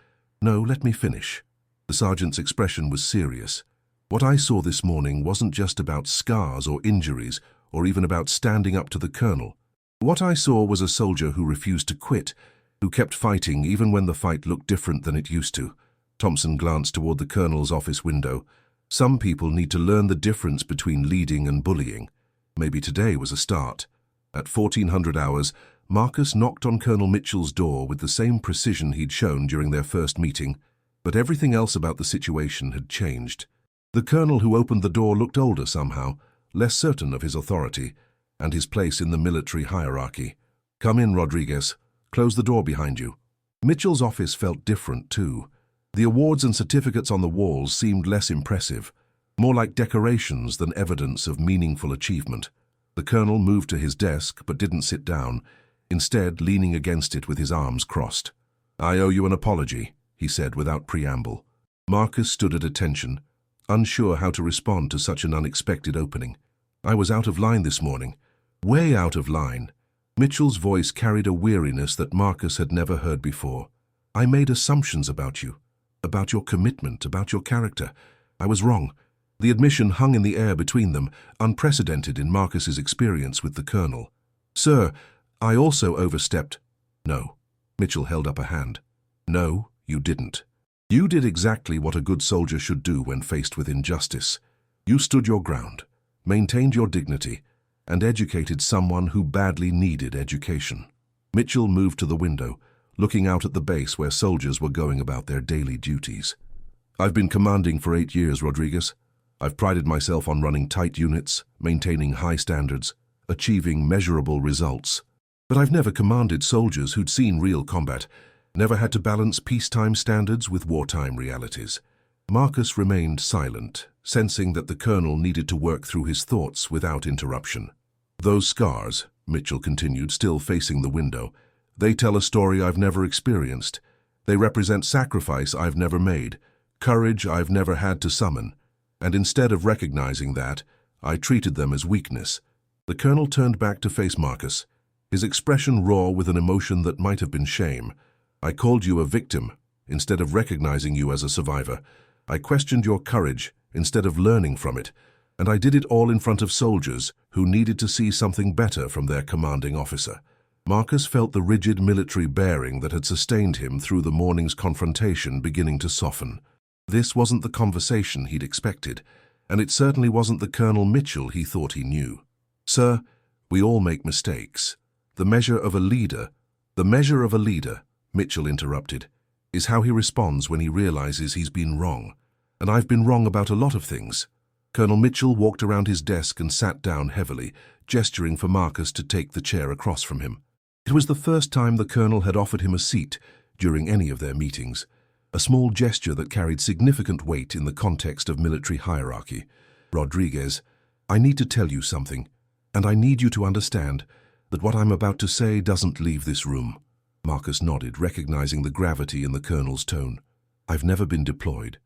no, let me finish." The sergeant's expression was serious. "What I saw this morning wasn't just about scars or injuries, or even about standing up to the colonel. What I saw was a soldier who refused to quit, who kept fighting even when the fight looked different than it used to." Thompson glanced toward the colonel's office window. "Some people need to learn the difference between leading and bullying. Maybe today was a start." At 1400 hours, Marcus knocked on Colonel Mitchell's door with the same precision he'd shown during their first meeting, but everything else about the situation had changed. The colonel who opened the door looked older somehow, less certain of his authority and his place in the military hierarchy. "Come in, Rodriguez. Close the door behind you." Mitchell's office felt different too. The awards and certificates on the walls seemed less impressive, more like decorations than evidence of meaningful achievement. The colonel moved to his desk but didn't sit down, instead leaning against it with his arms crossed. "I owe you an apology," he said without preamble. Marcus stood at attention, unsure how to respond to such an unexpected opening. "I was out of line this morning. Way out of line." Mitchell's voice carried a weariness that Marcus had never heard before. "I made assumptions about you, about your commitment, about your character. I was wrong." The admission hung in the air between them, unprecedented in Marcus's experience with the colonel. "Sir, I also overstepped." "No." Mitchell held up a hand. "No, you didn't. You did exactly what a good soldier should do when faced with injustice. You stood your ground, maintained your dignity, and educated someone who badly needed education." Mitchell moved to the window, looking out at the base where soldiers were going about their daily duties. "I've been commanding for 8 years, Rodriguez. I've prided myself on running tight units, maintaining high standards, achieving measurable results. But I've never commanded soldiers who'd seen real combat, never had to balance peacetime standards with wartime realities." Marcus remained silent, sensing that the colonel needed to work through his thoughts without interruption. "Those scars," Mitchell continued, still facing the window, "they tell a story I've never experienced. They represent sacrifice I've never made, courage I've never had to summon. And instead of recognizing that, I treated them as weakness." The colonel turned back to face Marcus, his expression raw with an emotion that might have been shame. "I called you a victim instead of recognizing you as a survivor. I questioned your courage instead of learning from it, and I did it all in front of soldiers who needed to see something better from their commanding officer." Marcus felt the rigid military bearing that had sustained him through the morning's confrontation beginning to soften. This wasn't the conversation he'd expected, and it certainly wasn't the Colonel Mitchell he thought he knew. "Sir, we all make mistakes. The measure of a leader, Mitchell interrupted, "is how he responds when he realizes he's been wrong. And I've been wrong about a lot of things. Colonel Mitchell walked around his desk and sat down heavily, gesturing for Marcus to take the chair across from him. It was the first time the colonel had offered him a seat during any of their meetings, a small gesture that carried significant weight in the context of military hierarchy. Rodriguez, I need to tell you something, and I need you to understand that what I'm about to say doesn't leave this room. Marcus nodded, recognizing the gravity in the colonel's tone. I've never been deployed,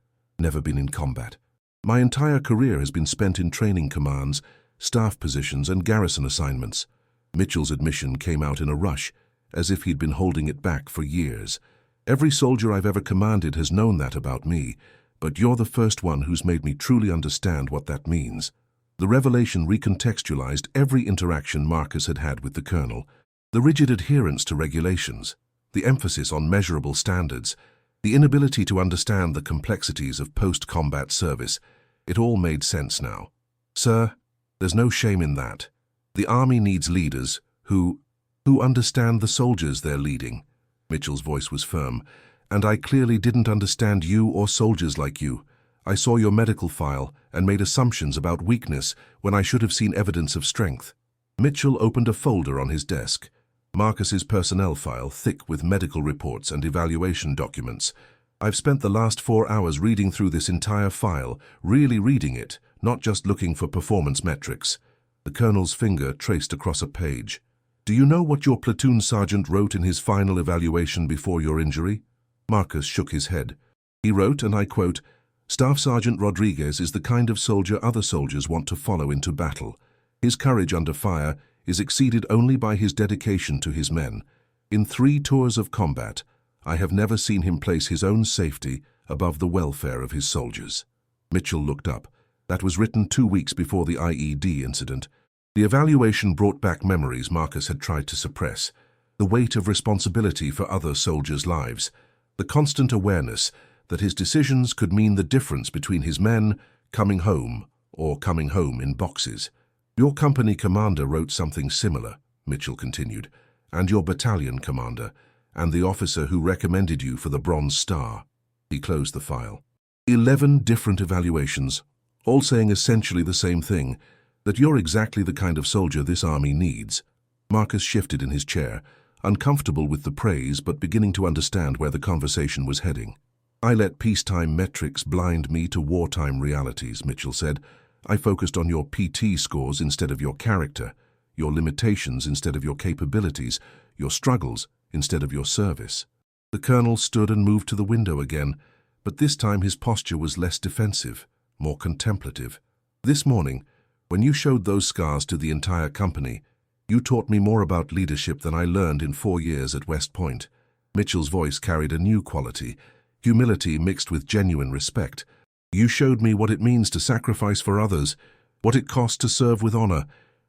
never been in combat. My entire career has been spent in training commands, staff positions, and garrison assignments. Mitchell's admission came out in a rush, as if he'd been holding it back for years. Every soldier I've ever commanded has known that about me, but you're the first one who's made me truly understand what that means. The revelation recontextualized every interaction Marcus had had with the colonel. The rigid adherence to regulations, the emphasis on measurable standards, the inability to understand the complexities of post-combat service. It all made sense now. Sir, there's no shame in that. The army needs leaders who understand the soldiers they're leading. Mitchell's voice was firm, and I clearly didn't understand you or soldiers like you. I saw your medical file and made assumptions about weakness when I should have seen evidence of strength. Mitchell opened a folder on his desk. Marcus's personnel file, thick with medical reports and evaluation documents. I've spent the last 4 hours reading through this entire file, really reading it, not just looking for performance metrics. The colonel's finger traced across a page. Do you know what your platoon sergeant wrote in his final evaluation before your injury? Marcus shook his head. He wrote, and I quote, Staff Sergeant Rodriguez is the kind of soldier other soldiers want to follow into battle. His courage under fire is exceeded only by his dedication to his men. In 3 tours of combat, I have never seen him place his own safety above the welfare of his soldiers. Mitchell looked up. That was written 2 weeks before the IED incident. The evaluation brought back memories Marcus had tried to suppress. The weight of responsibility for other soldiers' lives. The constant awareness that his decisions could mean the difference between his men coming home or coming home in boxes. Your company commander wrote something similar, Mitchell continued, and your battalion commander, and the officer who recommended you for the Bronze Star. He closed the file. 11 different evaluations, all saying essentially the same thing, that you're exactly the kind of soldier this army needs. Marcus shifted in his chair, uncomfortable with the praise but beginning to understand where the conversation was heading. I let peacetime metrics blind me to wartime realities, Mitchell said. I focused on your PT scores instead of your character, your limitations instead of your capabilities, your struggles instead of your service. The colonel stood and moved to the window again, but this time his posture was less defensive, more contemplative. This morning, when you showed those scars to the entire company, you taught me more about leadership than I learned in 4 years at West Point. Mitchell's voice carried a new quality, humility mixed with genuine respect. You showed me what it means to sacrifice for others, what it costs to serve with honor,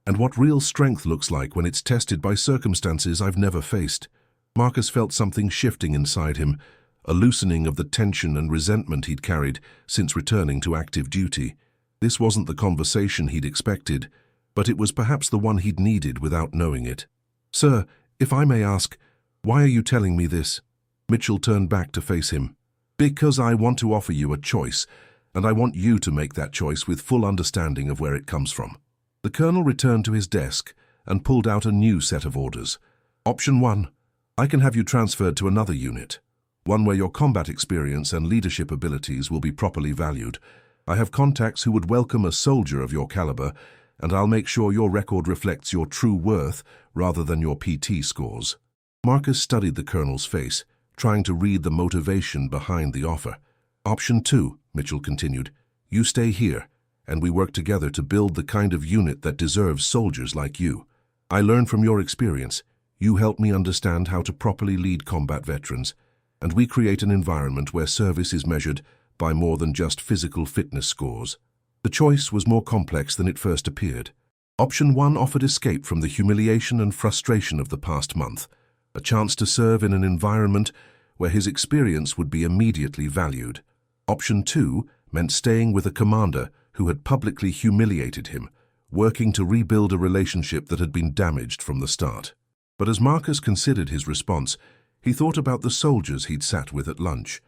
and what real strength looks like when it's tested by circumstances I've never faced. Marcus felt something shifting inside him, a loosening of the tension and resentment he'd carried since returning to active duty. This wasn't the conversation he'd expected, but it was perhaps the one he'd needed without knowing it. Sir, if I may ask, why are you telling me this? Mitchell turned back to face him. Because I want to offer you a choice, and I want you to make that choice with full understanding of where it comes from. The colonel returned to his desk and pulled out a new set of orders. Option 1. I can have you transferred to another unit, one where your combat experience and leadership abilities will be properly valued. I have contacts who would welcome a soldier of your caliber, and I'll make sure your record reflects your true worth rather than your PT scores. Marcus studied the colonel's face, trying to read the motivation behind the offer. Option 2, Mitchell continued, you stay here, and we work together to build the kind of unit that deserves soldiers like you. I learned from your experience. You help me understand how to properly lead combat veterans, and we create an environment where service is measured by more than just physical fitness scores. The choice was more complex than it first appeared. Option 1 offered escape from the humiliation and frustration of the past month, a chance to serve in an environment where his experience would be immediately valued. Option 2 meant staying with a commander who had publicly humiliated him, working to rebuild a relationship that had been damaged from the start. But as Marcus considered his response, he thought about the soldiers he'd sat with at lunch.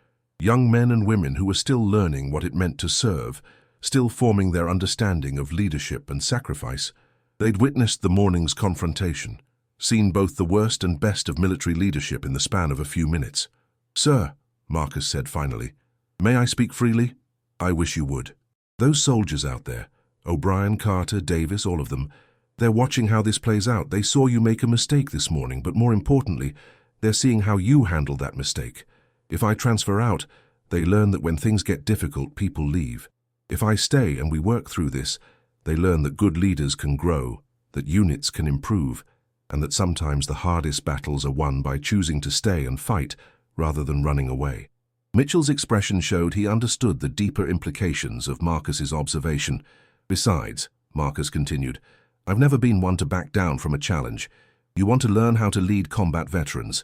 Young men and women who were still learning what it meant to serve, still forming their understanding of leadership and sacrifice. They'd witnessed the morning's confrontation, seen both the worst and best of military leadership in the span of a few minutes. "Sir," Marcus said finally, "may I speak freely?" "I wish you would." Those soldiers out there, O'Brien, Carter, Davis, all of them, they're watching how this plays out. They saw you make a mistake this morning, but more importantly, they're seeing how you handled that mistake. If I transfer out, they learn that when things get difficult, people leave. If I stay and we work through this, they learn that good leaders can grow, that units can improve, and that sometimes the hardest battles are won by choosing to stay and fight rather than running away. Mitchell's expression showed he understood the deeper implications of Marcus's observation. "Besides," Marcus continued, "I've never been one to back down from a challenge. You want to learn how to lead combat veterans.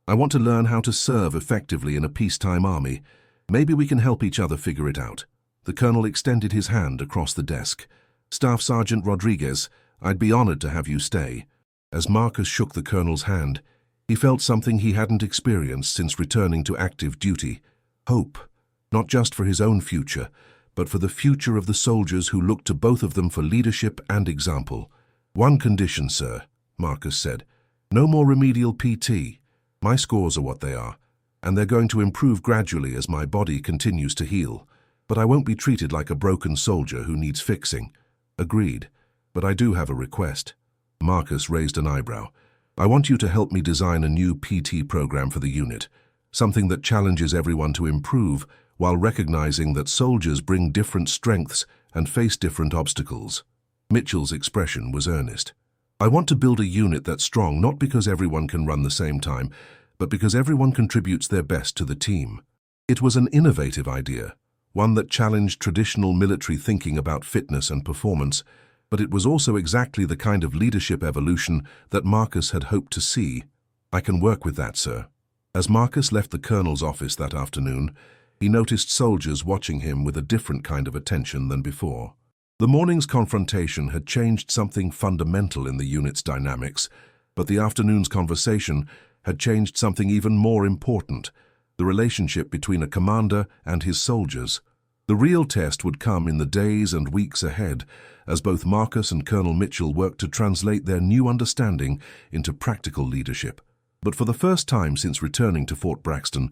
I want to learn how to serve effectively in a peacetime army. Maybe we can help each other figure it out." The colonel extended his hand across the desk. "Staff Sergeant Rodriguez, I'd be honored to have you stay." As Marcus shook the colonel's hand, he felt something he hadn't experienced since returning to active duty. Hope, not just for his own future, but for the future of the soldiers who looked to both of them for leadership and example. "One condition, sir," Marcus said. "No more remedial PT. My scores are what they are, and they're going to improve gradually as my body continues to heal. But I won't be treated like a broken soldier who needs fixing." "Agreed, but I do have a request." Marcus raised an eyebrow. "I want you to help me design a new PT program for the unit, something that challenges everyone to improve while recognizing that soldiers bring different strengths and face different obstacles." Mitchell's expression was earnest. "I want to build a unit that's strong not because everyone can run the same time, but because everyone contributes their best to the team." It was an innovative idea, one that challenged traditional military thinking about fitness and performance, but it was also exactly the kind of leadership evolution that Marcus had hoped to see. "I can work with that, sir." As Marcus left the colonel's office that afternoon, he noticed soldiers watching him with a different kind of attention than before. The morning's confrontation had changed something fundamental in the unit's dynamics, but the afternoon's conversation had changed something even more important: the relationship between a commander and his soldiers. The real test would come in the days and weeks ahead, as both Marcus and Colonel Mitchell worked to translate their new understanding into practical leadership. But for the first time since returning to Fort Braxton,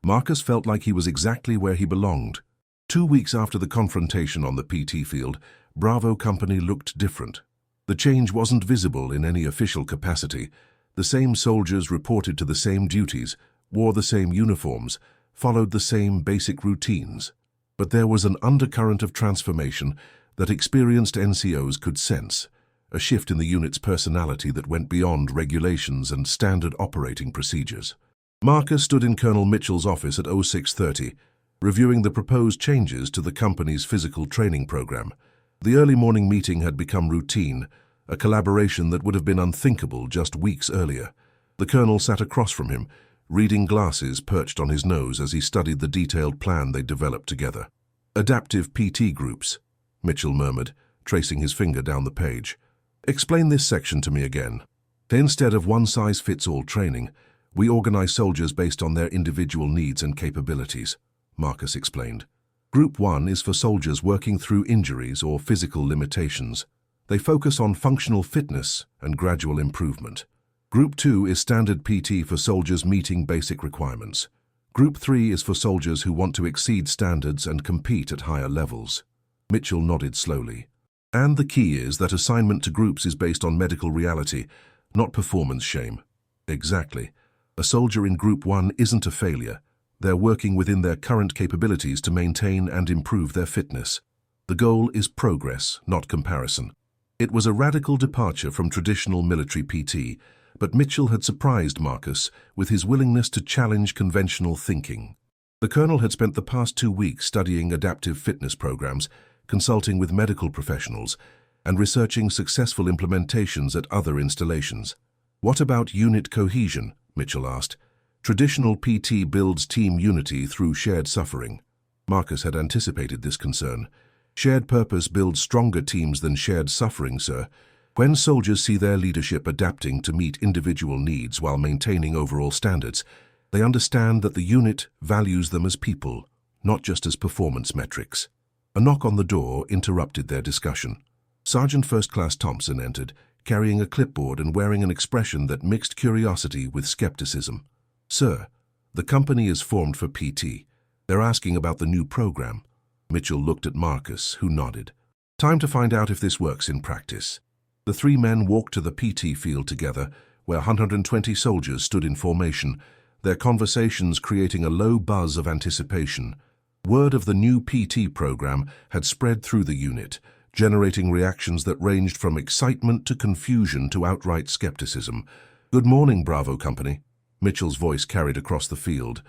Marcus felt like he was exactly where he belonged. 2 weeks after the confrontation on the PT field, Bravo Company looked different. The change wasn't visible in any official capacity. The same soldiers reported to the same duties, wore the same uniforms, followed the same basic routines. But there was an undercurrent of transformation that experienced NCOs could sense, a shift in the unit's personality that went beyond regulations and standard operating procedures. Marcus stood in Colonel Mitchell's office at 06:30, reviewing the proposed changes to the company's physical training program. The early morning meeting had become routine, a collaboration that would have been unthinkable just weeks earlier. The colonel sat across from him, reading glasses perched on his nose as he studied the detailed plan they'd developed together. "Adaptive PT groups," Mitchell murmured, tracing his finger down the page. "Explain this section to me again." "Instead of one-size-fits-all training, we organize soldiers based on their individual needs and capabilities," Marcus explained. "Group 1 is for soldiers working through injuries or physical limitations. They focus on functional fitness and gradual improvement. Group 2 is standard PT for soldiers meeting basic requirements. Group 3 is for soldiers who want to exceed standards and compete at higher levels." Mitchell nodded slowly. "And the key is that assignment to groups is based on medical reality, not performance shame." "Exactly. A soldier in Group 1 isn't a failure. They're working within their current capabilities to maintain and improve their fitness. The goal is progress, not comparison." It was a radical departure from traditional military PT, but Mitchell had surprised Marcus with his willingness to challenge conventional thinking. The colonel had spent the past 2 weeks studying adaptive fitness programs, consulting with medical professionals, and researching successful implementations at other installations. "What about unit cohesion?" Mitchell asked. "Traditional PT builds team unity through shared suffering." Marcus had anticipated this concern. "Shared purpose builds stronger teams than shared suffering, sir. When soldiers see their leadership adapting to meet individual needs while maintaining overall standards, They understand that the unit values them as people, not just as performance metrics. A knock on the door interrupted their discussion. Sergeant First Class Thompson entered, carrying a clipboard and wearing an expression that mixed curiosity with skepticism. "Sir, the company is formed for PT. They're asking about the new program." Mitchell looked at Marcus, who nodded. "Time to find out if this works in practice." The three men walked to the PT field together, where 120 soldiers stood in formation, their conversations creating a low buzz of anticipation. Word of the new PT program had spread through the unit, generating reactions that ranged from excitement to confusion to outright skepticism. "Good morning, Bravo Company." Mitchell's voice carried across the field.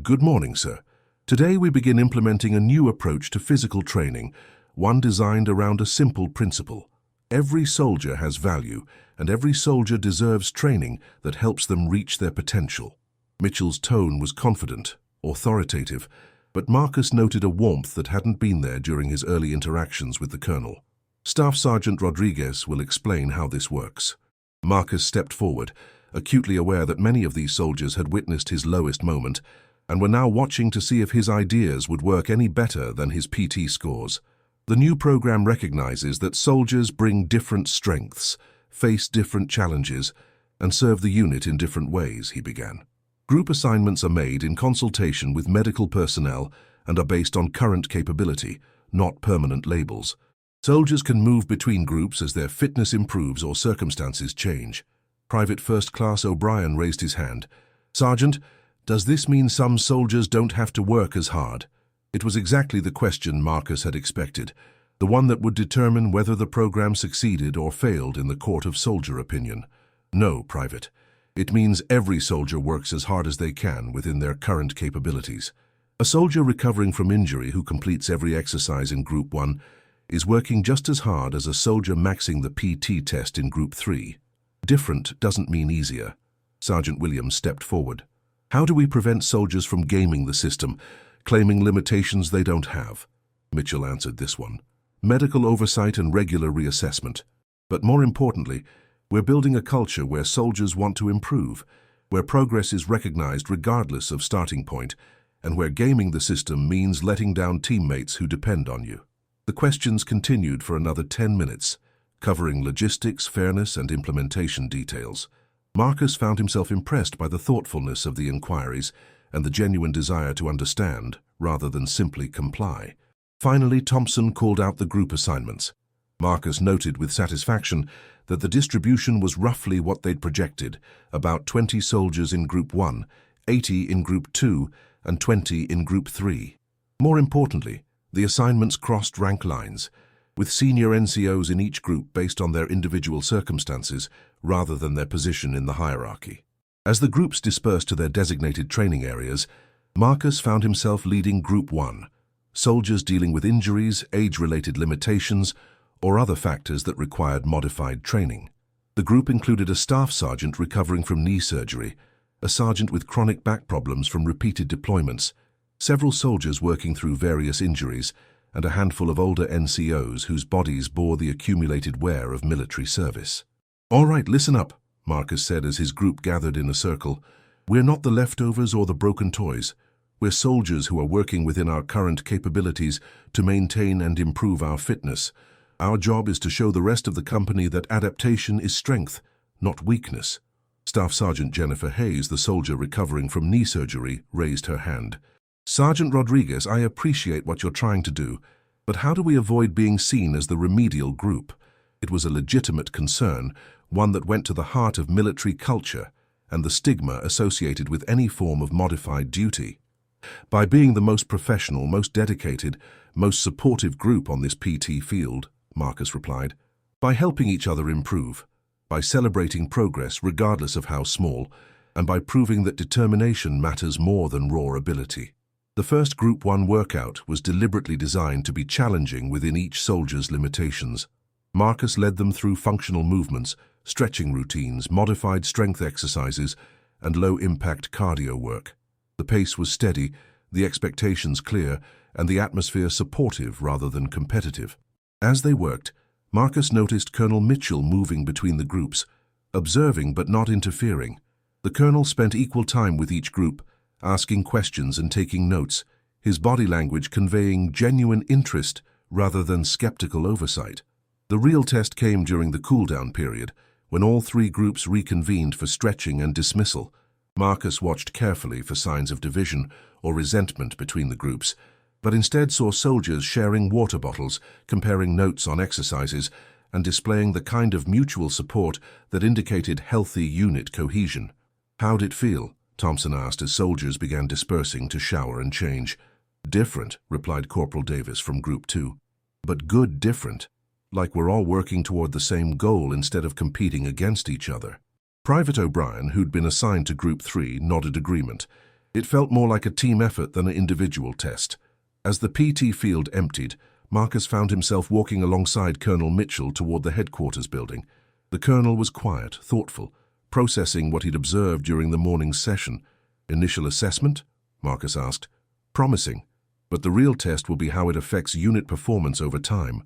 "Good morning, sir. Today we begin implementing a new approach to physical training, one designed around a simple principle. Every soldier has value, and every soldier deserves training that helps them reach their potential." Mitchell's tone was confident, authoritative, but Marcus noted a warmth that hadn't been there during his early interactions with the colonel. "Staff Sergeant Rodriguez will explain how this works." Marcus stepped forward, acutely aware that many of these soldiers had witnessed his lowest moment and were now watching to see if his ideas would work any better than his PT scores. "The new program recognizes that soldiers bring different strengths, face different challenges, and serve the unit in different ways," he began. "Group assignments are made in consultation with medical personnel and are based on current capability, not permanent labels. Soldiers can move between groups as their fitness improves or circumstances change." Private First Class O'Brien raised his hand. "Sergeant, does this mean some soldiers don't have to work as hard?" It was exactly the question Marcus had expected, the one that would determine whether the program succeeded or failed in the court of soldier opinion. "No, Private. It means every soldier works as hard as they can within their current capabilities. A soldier recovering from injury who completes every exercise in Group 1 is working just as hard as a soldier maxing the PT test in Group 3. Different doesn't mean easier." Sergeant Williams stepped forward. "How do we prevent soldiers from gaming the system, claiming limitations they don't have?" Mitchell answered this one. "Medical oversight and regular reassessment. But more importantly, we're building a culture where soldiers want to improve, where progress is recognized regardless of starting point, and where gaming the system means letting down teammates who depend on you." The questions continued for another 10 minutes, covering logistics, fairness, and implementation details. Marcus found himself impressed by the thoughtfulness of the inquiries and the genuine desire to understand, rather than simply comply. Finally, Thompson called out the group assignments. Marcus noted with satisfaction that the distribution was roughly what they'd projected, about 20 soldiers in Group 1, 80 in Group 2, and 20 in Group 3. More importantly, the assignments crossed rank lines, with senior NCOs in each group based on their individual circumstances rather than their position in the hierarchy. As the groups dispersed to their designated training areas, Marcus found himself leading Group 1, soldiers dealing with injuries, age-related limitations, or other factors that required modified training. The group included a staff sergeant recovering from knee surgery, a sergeant with chronic back problems from repeated deployments, several soldiers working through various injuries, and a handful of older NCOs whose bodies bore the accumulated wear of military service. "All right, listen up," Marcus said as his group gathered in a circle. "We're not the leftovers or the broken toys. We're soldiers who are working within our current capabilities to maintain and improve our fitness. Our job is to show the rest of the company that adaptation is strength, not weakness." Staff Sergeant Jennifer Hayes, the soldier recovering from knee surgery, raised her hand. "Sergeant Rodriguez, I appreciate what you're trying to do, but how do we avoid being seen as the remedial group?" It was a legitimate concern, one that went to the heart of military culture and the stigma associated with any form of modified duty. "By being the most professional, most dedicated, most supportive group on this PT field," Marcus replied. "By helping each other improve, by celebrating progress regardless of how small, and by proving that determination matters more than raw ability." The first Group 1 workout was deliberately designed to be challenging within each soldier's limitations. Marcus led them through functional movements, stretching routines, modified strength exercises, and low-impact cardio work. The pace was steady, the expectations clear, and the atmosphere supportive rather than competitive. As they worked, Marcus noticed Colonel Mitchell moving between the groups, observing but not interfering. The colonel spent equal time with each group, asking questions and taking notes, his body language conveying genuine interest rather than skeptical oversight. The real test came during the cool-down period, when all three groups reconvened for stretching and dismissal. Marcus watched carefully for signs of division or resentment between the groups, but instead saw soldiers sharing water bottles, comparing notes on exercises, and displaying the kind of mutual support that indicated healthy unit cohesion. "How'd it feel?" Thompson asked as soldiers began dispersing to shower and change. "Different," replied Corporal Davis from Group 2. "But good different. Like we're all working toward the same goal instead of competing against each other." Private O'Brien, who'd been assigned to Group 3, nodded agreement. It felt more like a team effort than an individual test. As the PT field emptied, Marcus found himself walking alongside Colonel Mitchell toward the headquarters building. The colonel was quiet, thoughtful, processing what he'd observed during the morning's session. "Initial assessment?" Marcus asked. "Promising, but the real test will be how it affects unit performance over time."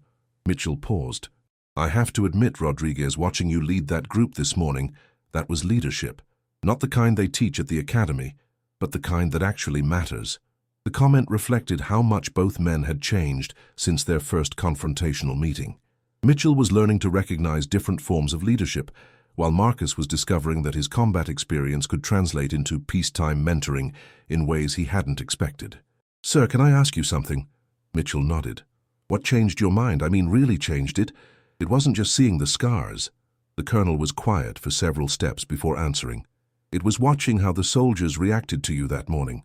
Mitchell paused. "I have to admit, Rodriguez, watching you lead that group this morning, that was leadership. Not the kind they teach at the academy, but the kind that actually matters." The comment reflected how much both men had changed since their first confrontational meeting. Mitchell was learning to recognize different forms of leadership, while Marcus was discovering that his combat experience could translate into peacetime mentoring in ways he hadn't expected. "Sir, can I ask you something?" Mitchell nodded. "What changed your mind? I mean, really changed it? It wasn't just seeing the scars." The colonel was quiet for several steps before answering. "It was watching how the soldiers reacted to you that morning.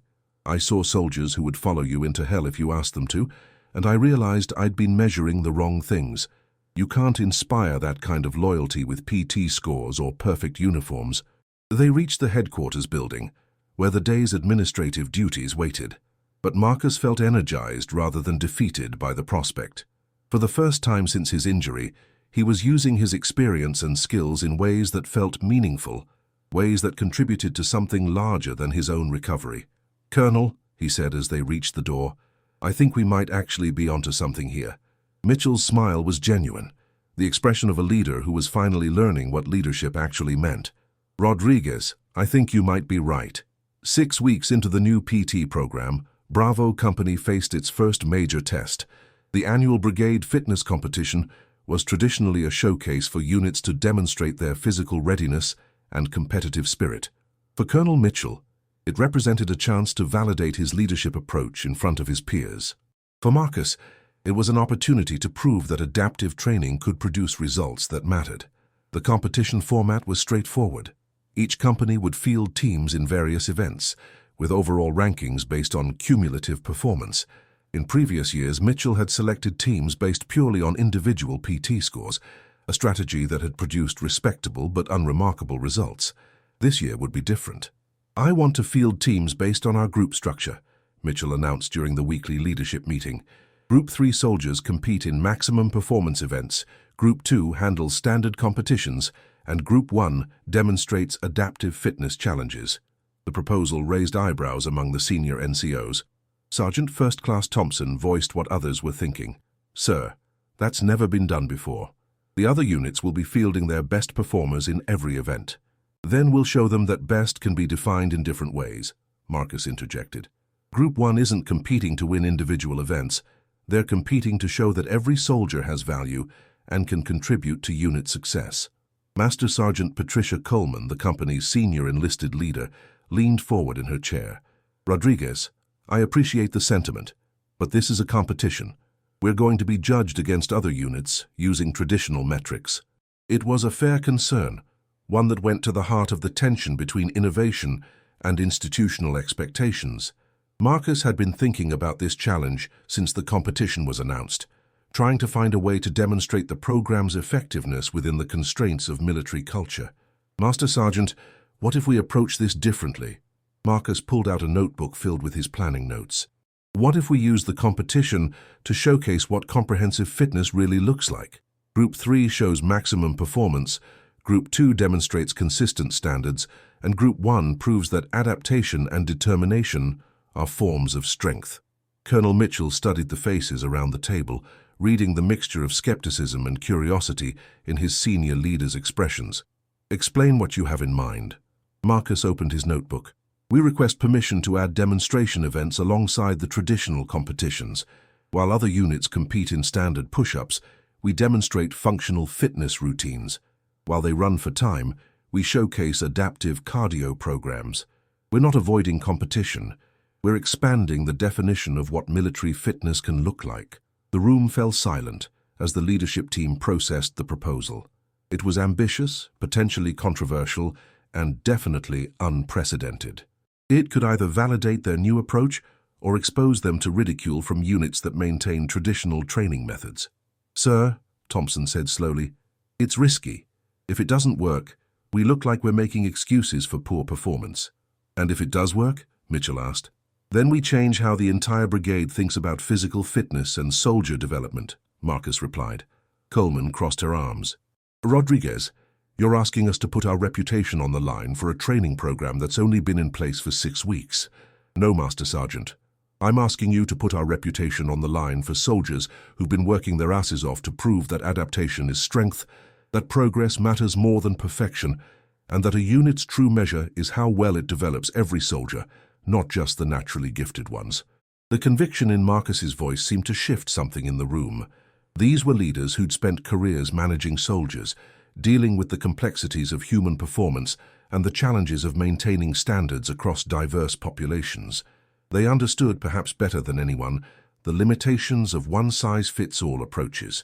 I saw soldiers who would follow you into hell if you asked them to, and I realized I'd been measuring the wrong things. You can't inspire that kind of loyalty with PT scores or perfect uniforms." They reached the headquarters building, where the day's administrative duties waited. But Marcus felt energized rather than defeated by the prospect. For the first time since his injury, he was using his experience and skills in ways that felt meaningful, ways that contributed to something larger than his own recovery. "Colonel," he said as they reached the door, "I think we might actually be onto something here." Mitchell's smile was genuine, the expression of a leader who was finally learning what leadership actually meant. "Rodriguez, I think you might be right." 6 weeks into the new PT program, Bravo Company faced its first major test. The annual brigade fitness competition was traditionally a showcase for units to demonstrate their physical readiness and competitive spirit. For Colonel Mitchell, it represented a chance to validate his leadership approach in front of his peers. For Marcus, it was an opportunity to prove that adaptive training could produce results that mattered. The competition format was straightforward. Each company would field teams in various events, with overall rankings based on cumulative performance. In previous years, Mitchell had selected teams based purely on individual PT scores, a strategy that had produced respectable but unremarkable results. This year would be different. "I want to field teams based on our group structure," Mitchell announced during the weekly leadership meeting. "Group 3 soldiers compete in maximum performance events, Group 2 handles standard competitions, and Group 1 demonstrates adaptive fitness challenges." The proposal raised eyebrows among the senior NCOs. Sergeant First Class Thompson voiced what others were thinking. "Sir, that's never been done before. The other units will be fielding their best performers in every event. Then we'll show them that best can be defined in different ways," Marcus interjected. "Group 1 isn't competing to win individual events. They're competing to show that every soldier has value and can contribute to unit success." Master Sergeant Patricia Coleman, the company's senior enlisted leader, leaned forward in her chair. "Rodriguez, I appreciate the sentiment, but this is a competition. We're going to be judged against other units using traditional metrics." It was a fair concern, one that went to the heart of the tension between innovation and institutional expectations. Marcus had been thinking about this challenge since the competition was announced, trying to find a way to demonstrate the program's effectiveness within the constraints of military culture. "Master Sergeant, what if we approach this differently?" Marcus pulled out a notebook filled with his planning notes. "What if we use the competition to showcase what comprehensive fitness really looks like? Group 3 shows maximum performance, Group 2 demonstrates consistent standards, and Group 1 proves that adaptation and determination are forms of strength." Colonel Mitchell studied the faces around the table, reading the mixture of skepticism and curiosity in his senior leader's expressions. "Explain what you have in mind." Marcus opened his notebook. We request permission to add demonstration events alongside the traditional competitions. While other units compete in standard push-ups, we demonstrate functional fitness routines. While they run for time, we showcase adaptive cardio programs. We're not avoiding competition. We're expanding the definition of what military fitness can look like. The room fell silent as the leadership team processed the proposal. It was ambitious, potentially controversial, and definitely unprecedented. It could either validate their new approach or expose them to ridicule from units that maintain traditional training methods. "Sir," Thompson said slowly, "it's risky. If it doesn't work, we look like we're making excuses for poor performance." "And if it does work?" Mitchell asked. "Then we change how the entire brigade thinks about physical fitness and soldier development," Marcus replied. Coleman crossed her arms. "Rodriguez, you're asking us to put our reputation on the line for a training program that's only been in place for 6 weeks. No, Master Sergeant. I'm asking you to put our reputation on the line for soldiers who've been working their asses off to prove that adaptation is strength, that progress matters more than perfection, and that a unit's true measure is how well it develops every soldier, not just the naturally gifted ones." The conviction in Marcus's voice seemed to shift something in the room. These were leaders who'd spent careers managing soldiers, dealing with the complexities of human performance and the challenges of maintaining standards across diverse populations. They understood, perhaps better than anyone, the limitations of one-size-fits-all approaches.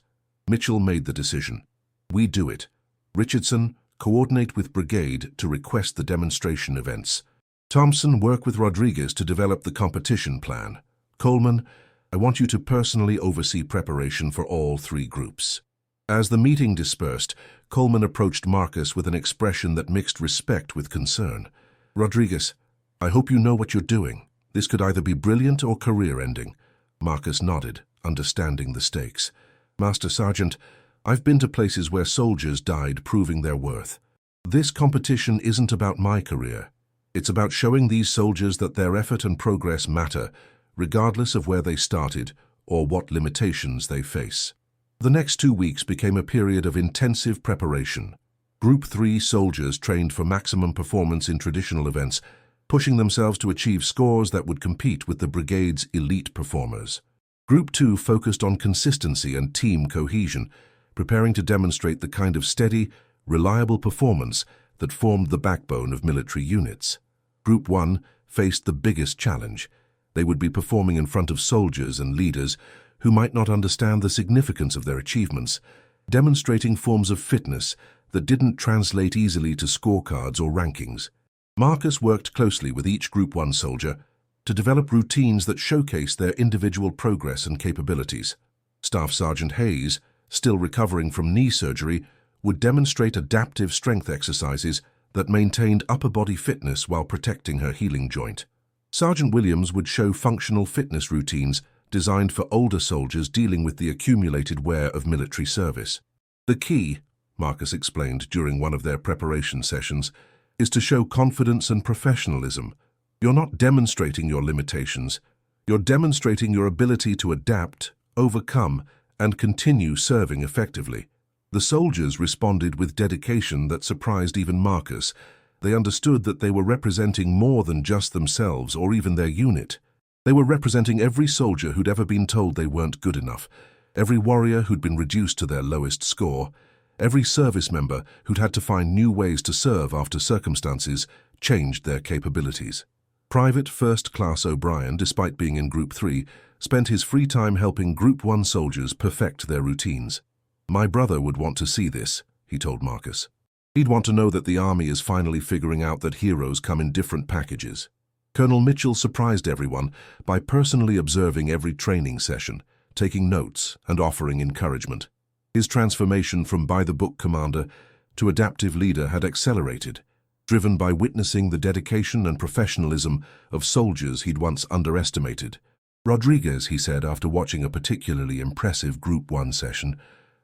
Mitchell made the decision. "We do it. Richardson, coordinate with Brigade to request the demonstration events. Thompson, work with Rodriguez to develop the competition plan. Coleman, I want you to personally oversee preparation for all 3 groups." As the meeting dispersed, Coleman approached Marcus with an expression that mixed respect with concern. "Rodriguez, I hope you know what you're doing. This could either be brilliant or career-ending." Marcus nodded, understanding the stakes. "Master Sergeant, I've been to places where soldiers died proving their worth. This competition isn't about my career. It's about showing these soldiers that their effort and progress matter, regardless of where they started or what limitations they face." The next 2 weeks became a period of intensive preparation. Group 3 soldiers trained for maximum performance in traditional events, pushing themselves to achieve scores that would compete with the brigade's elite performers. Group 2 focused on consistency and team cohesion, preparing to demonstrate the kind of steady, reliable performance that formed the backbone of military units. Group 1 faced the biggest challenge. They would be performing in front of soldiers and leaders who might not understand the significance of their achievements, demonstrating forms of fitness that didn't translate easily to scorecards or rankings. Marcus worked closely with each Group 1 soldier to develop routines that showcased their individual progress and capabilities. Staff Sergeant Hayes, still recovering from knee surgery, would demonstrate adaptive strength exercises that maintained upper body fitness while protecting her healing joint. Sergeant Williams would show functional fitness routines designed for older soldiers dealing with the accumulated wear of military service. "The key," Marcus explained during one of their preparation sessions, "is to show confidence and professionalism. You're not demonstrating your limitations. You're demonstrating your ability to adapt, overcome, and continue serving effectively." The soldiers responded with dedication that surprised even Marcus. They understood that they were representing more than just themselves or even their unit. They were representing every soldier who'd ever been told they weren't good enough, every warrior who'd been reduced to their lowest score, every service member who'd had to find new ways to serve after circumstances changed their capabilities. Private First Class O'Brien, despite being in Group 3, spent his free time helping Group 1 soldiers perfect their routines. "My brother would want to see this," he told Marcus. "He'd want to know that the Army is finally figuring out that heroes come in different packages." Colonel Mitchell surprised everyone by personally observing every training session, taking notes and offering encouragement. His transformation from by-the-book commander to adaptive leader had accelerated, driven by witnessing the dedication and professionalism of soldiers he'd once underestimated. "Rodriguez," he said after watching a particularly impressive Group 1 session,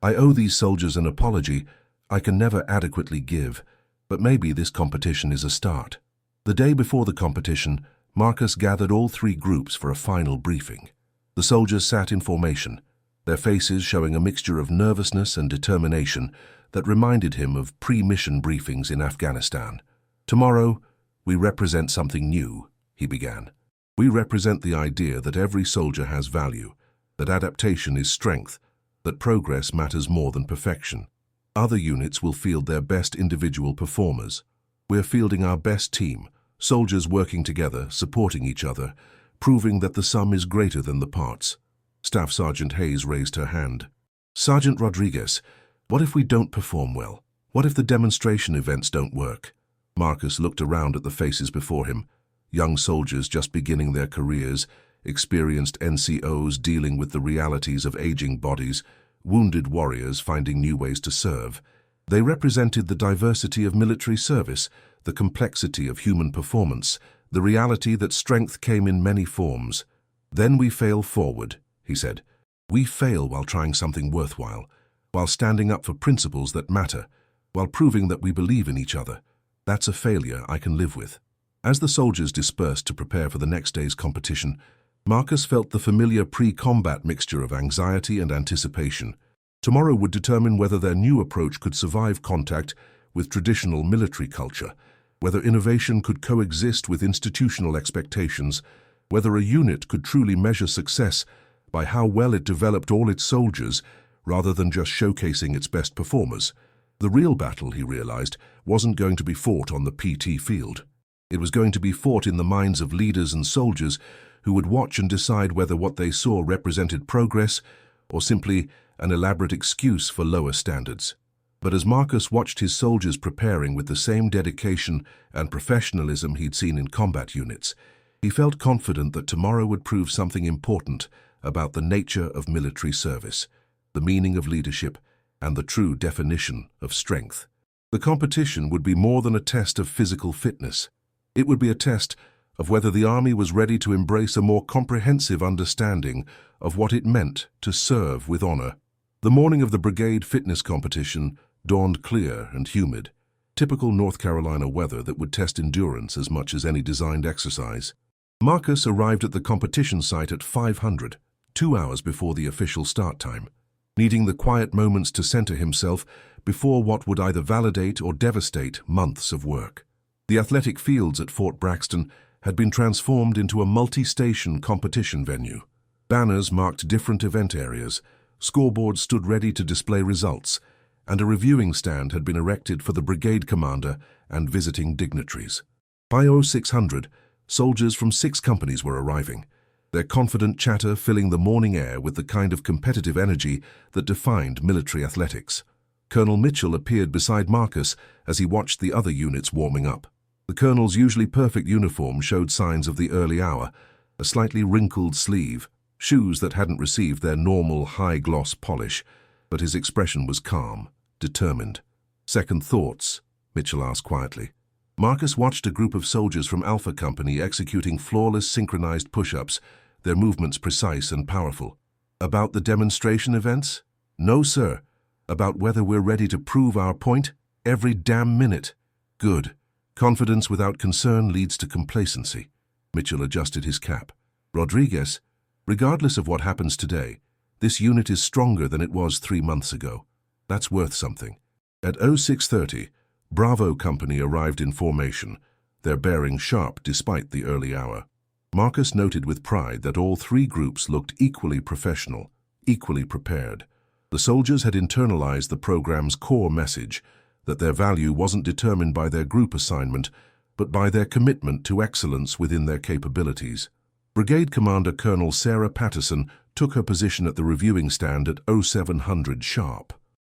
"I owe these soldiers an apology I can never adequately give, but maybe this competition is a start." The day before the competition, Marcus gathered all 3 groups for a final briefing. The soldiers sat in formation, their faces showing a mixture of nervousness and determination that reminded him of pre-mission briefings in Afghanistan. "Tomorrow, "We represent something new," he began. "We represent the idea that every soldier has value, that adaptation is strength, that progress matters more than perfection. Other units will field their best individual performers. We're fielding our best team, soldiers working together, supporting each other, proving that the sum is greater than the parts." Staff Sergeant Hayes raised her hand. "Sergeant Rodriguez, what if we don't perform well? What if the demonstration events don't work?" Marcus looked around at the faces before him. Young soldiers just beginning their careers, experienced NCOs dealing with the realities of aging bodies, wounded warriors finding new ways to serve. They represented the diversity of military service, the complexity of human performance, the reality that strength came in many forms. "Then we fail forward," he said. "We fail while trying something worthwhile, while standing up for principles that matter, while proving that we believe in each other. That's a failure I can live with." As the soldiers dispersed to prepare for the next day's competition, Marcus felt the familiar pre-combat mixture of anxiety and anticipation. Tomorrow would determine whether their new approach could survive contact with traditional military culture, whether innovation could coexist with institutional expectations, whether a unit could truly measure success by how well it developed all its soldiers rather than just showcasing its best performers. The real battle, he realized, wasn't going to be fought on the PT field. It was going to be fought in the minds of leaders and soldiers who would watch and decide whether what they saw represented progress or simply an elaborate excuse for lower standards. But as Marcus watched his soldiers preparing with the same dedication and professionalism he'd seen in combat units, he felt confident that tomorrow would prove something important about the nature of military service, the meaning of leadership, and the true definition of strength. The competition would be more than a test of physical fitness. It would be a test of whether the Army was ready to embrace a more comprehensive understanding of what it meant to serve with honor. The morning of the brigade fitness competition dawned clear and humid, typical North Carolina weather that would test endurance as much as any designed exercise. Marcus arrived at the competition site at 500, 2 hours before the official start time, needing the quiet moments to center himself before what would either validate or devastate months of work. The athletic fields at Fort Braxton had been transformed into a multi-station competition venue. Banners marked different event areas, scoreboards stood ready to display results, and a reviewing stand had been erected for the brigade commander and visiting dignitaries. By 0600, soldiers from 6 companies were arriving, their confident chatter filling the morning air with the kind of competitive energy that defined military athletics. Colonel Mitchell appeared beside Marcus as he watched the other units warming up. The colonel's usually perfect uniform showed signs of the early hour, a slightly wrinkled sleeve, shoes that hadn't received their normal high-gloss polish, but his expression was calm, determined. "Second thoughts?" Mitchell asked quietly. Marcus watched a group of soldiers from Alpha Company executing flawless synchronized push-ups, their movements precise and powerful. "About the demonstration events?" "No, sir. About whether we're ready to prove our point every damn minute." "Good. Confidence without concern leads to complacency." Mitchell adjusted his cap. "Rodriguez, regardless of what happens today, this unit is stronger than it was 3 months ago. That's worth something." At 0630, Bravo Company arrived in formation, their bearing sharp despite the early hour. Marcus noted with pride that all 3 groups looked equally professional, equally prepared. The soldiers had internalized the program's core message, that their value wasn't determined by their group assignment, but by their commitment to excellence within their capabilities. Brigade Commander Colonel Sarah Patterson took her position at the reviewing stand at 0700 sharp.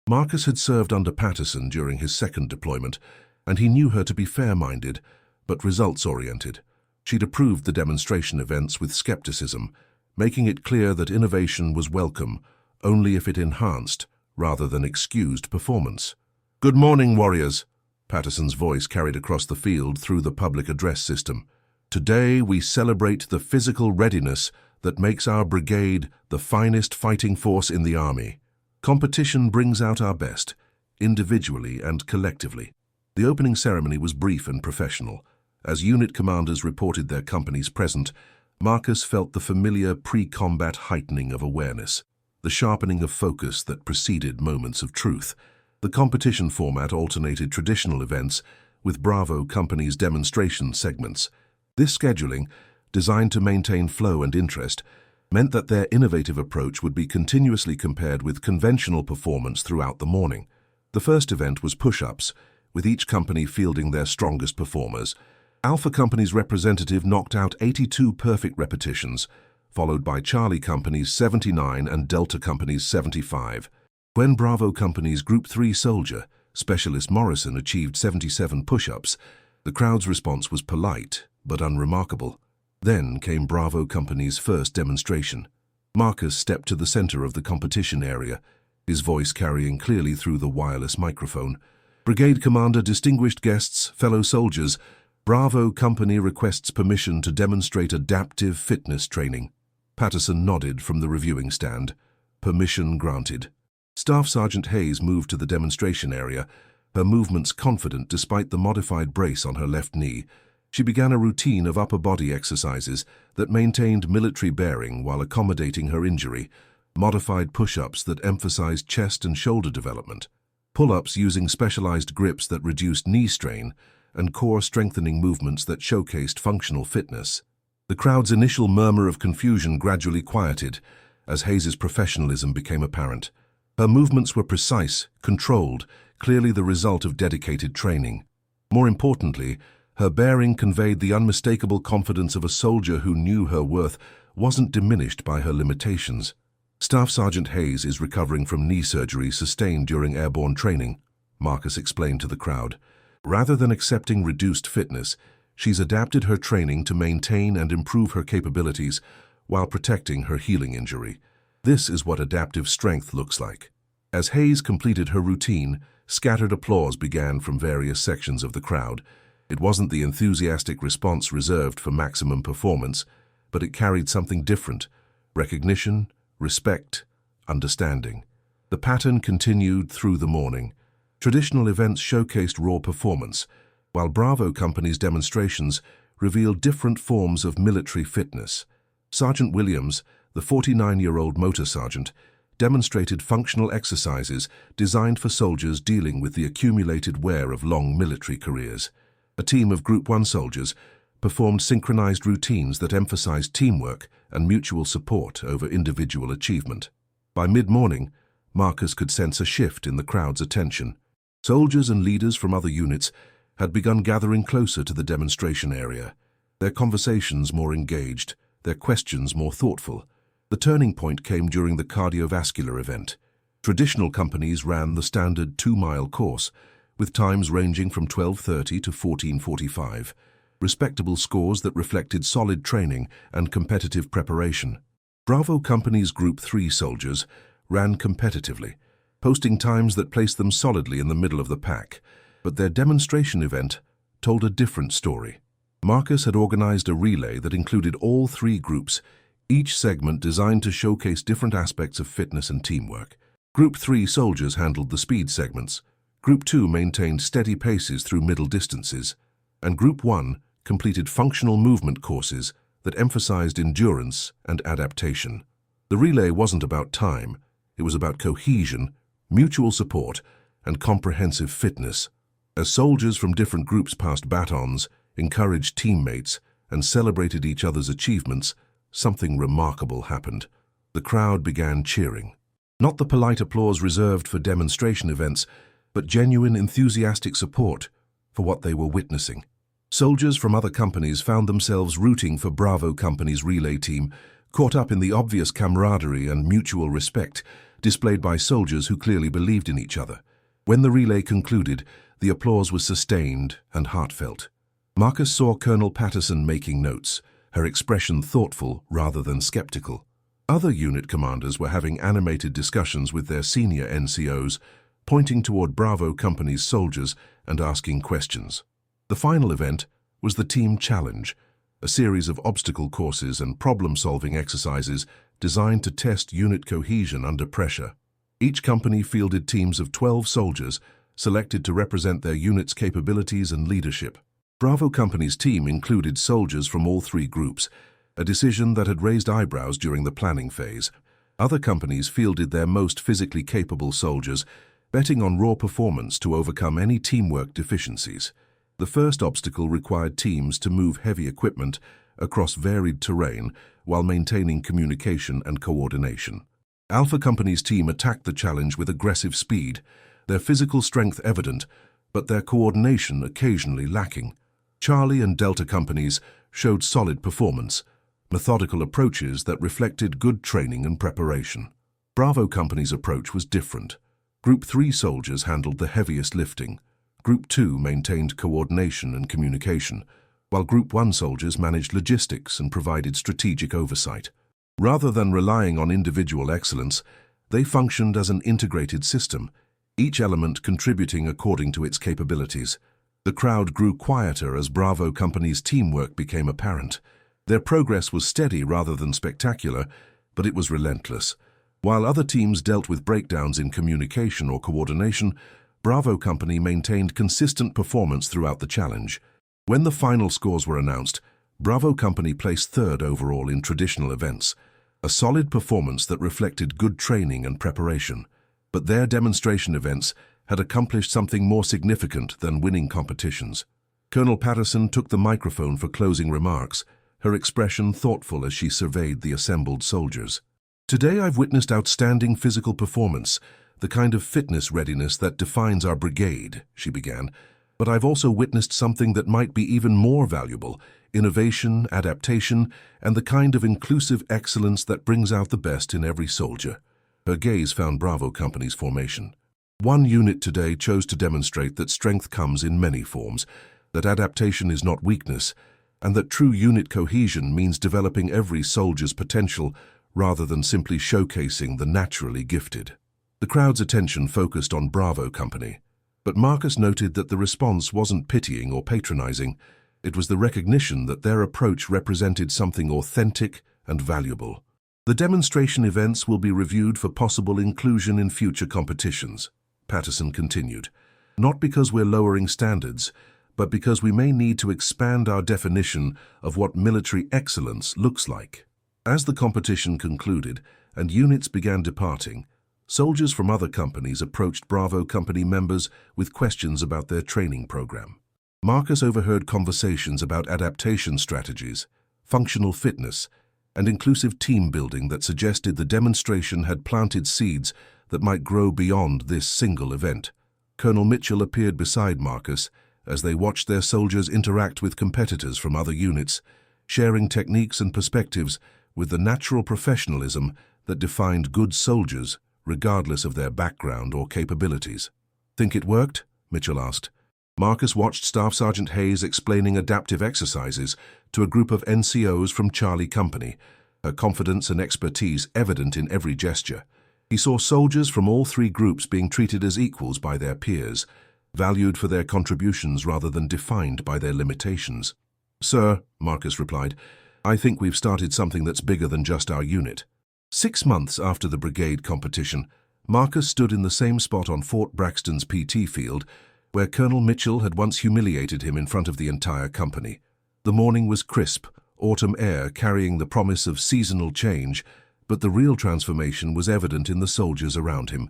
Marcus had served under Patterson during his 2nd deployment, and he knew her to be fair-minded, but results-oriented. She'd approved the demonstration events with skepticism, making it clear that innovation was welcome only if it enhanced rather than excused performance. "Good morning, warriors," Patterson's voice carried across the field through the public address system. "Today we celebrate the physical readiness that makes our brigade the finest fighting force in the Army. Competition brings out our best, individually and collectively." The opening ceremony was brief and professional. As unit commanders reported their companies present, Marcus felt the familiar pre-combat heightening of awareness, the sharpening of focus that preceded moments of truth. The competition format alternated traditional events with Bravo Company's demonstration segments. This scheduling, designed to maintain flow and interest, meant that their innovative approach would be continuously compared with conventional performance throughout the morning. The first event was push-ups, with each company fielding their strongest performers. Alpha Company's representative knocked out 82 perfect repetitions, followed by Charlie Company's 79 and Delta Company's 75. When Bravo Company's Group 3 soldier, Specialist Morrison, achieved 77 push-ups, the crowd's response was polite but unremarkable. Then came Bravo Company's first demonstration. Marcus stepped to the center of the competition area, his voice carrying clearly through the wireless microphone. "Brigade Commander, distinguished guests, fellow soldiers, Bravo Company requests permission to demonstrate adaptive fitness training." Patterson nodded from the reviewing stand. Permission granted. Staff Sergeant Hayes moved to the demonstration area, her movements confident despite the modified brace on her left knee. She began a routine of upper body exercises that maintained military bearing while accommodating her injury, modified push-ups that emphasized chest and shoulder development, pull-ups using specialized grips that reduced knee strain, and core strengthening movements that showcased functional fitness. The crowd's initial murmur of confusion gradually quieted as Hayes' professionalism became apparent. Her movements were precise, controlled, clearly the result of dedicated training. More importantly, her bearing conveyed the unmistakable confidence of a soldier who knew her worth wasn't diminished by her limitations. Staff Sergeant Hayes is recovering from knee surgery sustained during airborne training, Marcus explained to the crowd. Rather than accepting reduced fitness, she's adapted her training to maintain and improve her capabilities while protecting her healing injury. This is what adaptive strength looks like. As Hayes completed her routine, scattered applause began from various sections of the crowd. It wasn't the enthusiastic response reserved for maximum performance, but it carried something different: recognition, respect, understanding. The pattern continued through the morning. Traditional events showcased raw performance, while Bravo Company's demonstrations revealed different forms of military fitness. Sergeant Williams, the 49-year-old motor sergeant, demonstrated functional exercises designed for soldiers dealing with the accumulated wear of long military careers. A team of Group 1 soldiers performed synchronized routines that emphasized teamwork and mutual support over individual achievement. By mid-morning, Marcus could sense a shift in the crowd's attention. Soldiers and leaders from other units had begun gathering closer to the demonstration area, their conversations more engaged, their questions more thoughtful. The turning point came during the cardiovascular event. Traditional companies ran the standard 2-mile course, with times ranging from 12:30 to 14:45, respectable scores that reflected solid training and competitive preparation. Bravo Company's Group 3 soldiers ran competitively, posting times that placed them solidly in the middle of the pack, but their demonstration event told a different story. Marcus had organized a relay that included all 3 groups, each segment designed to showcase different aspects of fitness and teamwork. Group 3 soldiers handled the speed segments, Group 2 maintained steady paces through middle distances, and Group 1 completed functional movement courses that emphasized endurance and adaptation. The relay wasn't about time, it was about cohesion, mutual support, and comprehensive fitness. As soldiers from different groups passed batons, encouraged teammates, and celebrated each other's achievements, something remarkable happened. The crowd began cheering. Not the polite applause reserved for demonstration events, but genuine, enthusiastic support for what they were witnessing. Soldiers from other companies found themselves rooting for Bravo Company's relay team, caught up in the obvious camaraderie and mutual respect displayed by soldiers who clearly believed in each other. When the relay concluded, the applause was sustained and heartfelt. Marcus saw Colonel Patterson making notes, her expression thoughtful rather than skeptical. Other unit commanders were having animated discussions with their senior NCOs, pointing toward Bravo Company's soldiers and asking questions. The final event was the Team Challenge, a series of obstacle courses and problem-solving exercises designed to test unit cohesion under pressure. Each company fielded teams of 12 soldiers, selected to represent their unit's capabilities and leadership. Bravo Company's team included soldiers from all 3 groups, a decision that had raised eyebrows during the planning phase. Other companies fielded their most physically capable soldiers, betting on raw performance to overcome any teamwork deficiencies. The first obstacle required teams to move heavy equipment across varied terrain while maintaining communication and coordination. Alpha Company's team attacked the challenge with aggressive speed, their physical strength evident, but their coordination occasionally lacking. Charlie and Delta Companies showed solid performance, methodical approaches that reflected good training and preparation. Bravo Company's approach was different. Group 3 soldiers handled the heaviest lifting. Group 2 maintained coordination and communication, while Group 1 soldiers managed logistics and provided strategic oversight. Rather than relying on individual excellence, they functioned as an integrated system, each element contributing according to its capabilities. The crowd grew quieter as Bravo Company's teamwork became apparent. Their progress was steady rather than spectacular, but it was relentless. While other teams dealt with breakdowns in communication or coordination, Bravo Company maintained consistent performance throughout the challenge. When the final scores were announced, Bravo Company placed third overall in traditional events, a solid performance that reflected good training and preparation. But their demonstration events had accomplished something more significant than winning competitions. Colonel Patterson took the microphone for closing remarks, her expression thoughtful as she surveyed the assembled soldiers. "Today I've witnessed outstanding physical performance, the kind of fitness readiness that defines our brigade," she began. "But I've also witnessed something that might be even more valuable: innovation, adaptation, and the kind of inclusive excellence that brings out the best in every soldier." Her gaze found Bravo Company's formation. One unit today chose to demonstrate that strength comes in many forms, that adaptation is not weakness, and that true unit cohesion means developing every soldier's potential rather than simply showcasing the naturally gifted. The crowd's attention focused on Bravo Company, but Marcus noted that the response wasn't pitying or patronizing. It was the recognition that their approach represented something authentic and valuable. "The demonstration events will be reviewed for possible inclusion in future competitions," Patterson continued. "Not because we're lowering standards, but because we may need to expand our definition of what military excellence looks like." As the competition concluded and units began departing, soldiers from other companies approached Bravo Company members with questions about their training program. Marcus overheard conversations about adaptation strategies, functional fitness, and inclusive team building that suggested the demonstration had planted seeds that might grow beyond this single event. Colonel Mitchell appeared beside Marcus as they watched their soldiers interact with competitors from other units, sharing techniques and perspectives with the natural professionalism that defined good soldiers, regardless of their background or capabilities. "Think it worked?" Mitchell asked. Marcus watched Staff Sergeant Hayes explaining adaptive exercises to a group of NCOs from Charlie Company, her confidence and expertise evident in every gesture. He saw soldiers from all three groups being treated as equals by their peers, valued for their contributions rather than defined by their limitations. "Sir," Marcus replied, "I think we've started something that's bigger than just our unit." 6 months after the brigade competition, Marcus stood in the same spot on Fort Braxton's PT field where Colonel Mitchell had once humiliated him in front of the entire company. The morning was crisp, autumn air carrying the promise of seasonal change, but the real transformation was evident in the soldiers around him.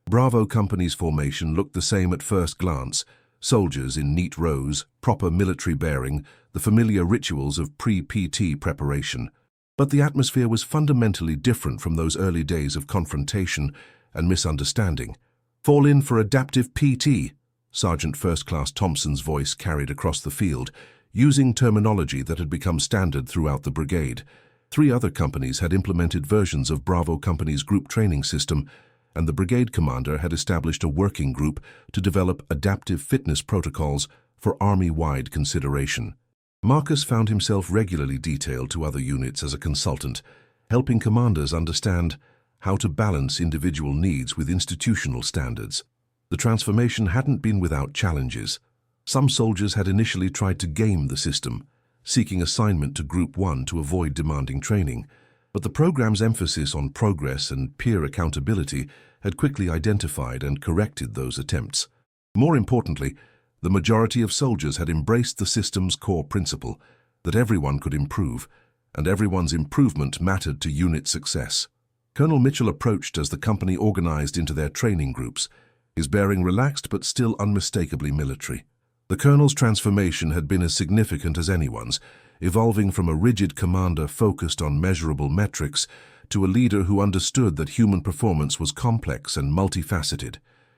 Bravo Company's formation looked the same at first glance: soldiers in neat rows, proper military bearing, the familiar rituals of pre-PT preparation. But the atmosphere was fundamentally different from those early days of confrontation and misunderstanding. "Fall in for adaptive PT," Sergeant First Class Thompson's voice carried across the field, using terminology that had become standard throughout the brigade. 3 other companies had implemented versions of Bravo Company's group training system, and the brigade commander had established a working group to develop adaptive fitness protocols for Army-wide consideration. Marcus found himself regularly detailed to other units as a consultant, helping commanders understand how to balance individual needs with institutional standards. The transformation hadn't been without challenges. Some soldiers had initially tried to game the system, seeking assignment to Group 1 to avoid demanding training, but the program's emphasis on progress and peer accountability had quickly identified and corrected those attempts. More importantly, the majority of soldiers had embraced the system's core principle, that everyone could improve, and everyone's improvement mattered to unit success. Colonel Mitchell approached as the company organized into their training groups, his bearing relaxed but still unmistakably military. The colonel's transformation had been as significant as anyone's, evolving from a rigid commander focused on measurable metrics to a leader who understood that human performance was complex and multifaceted.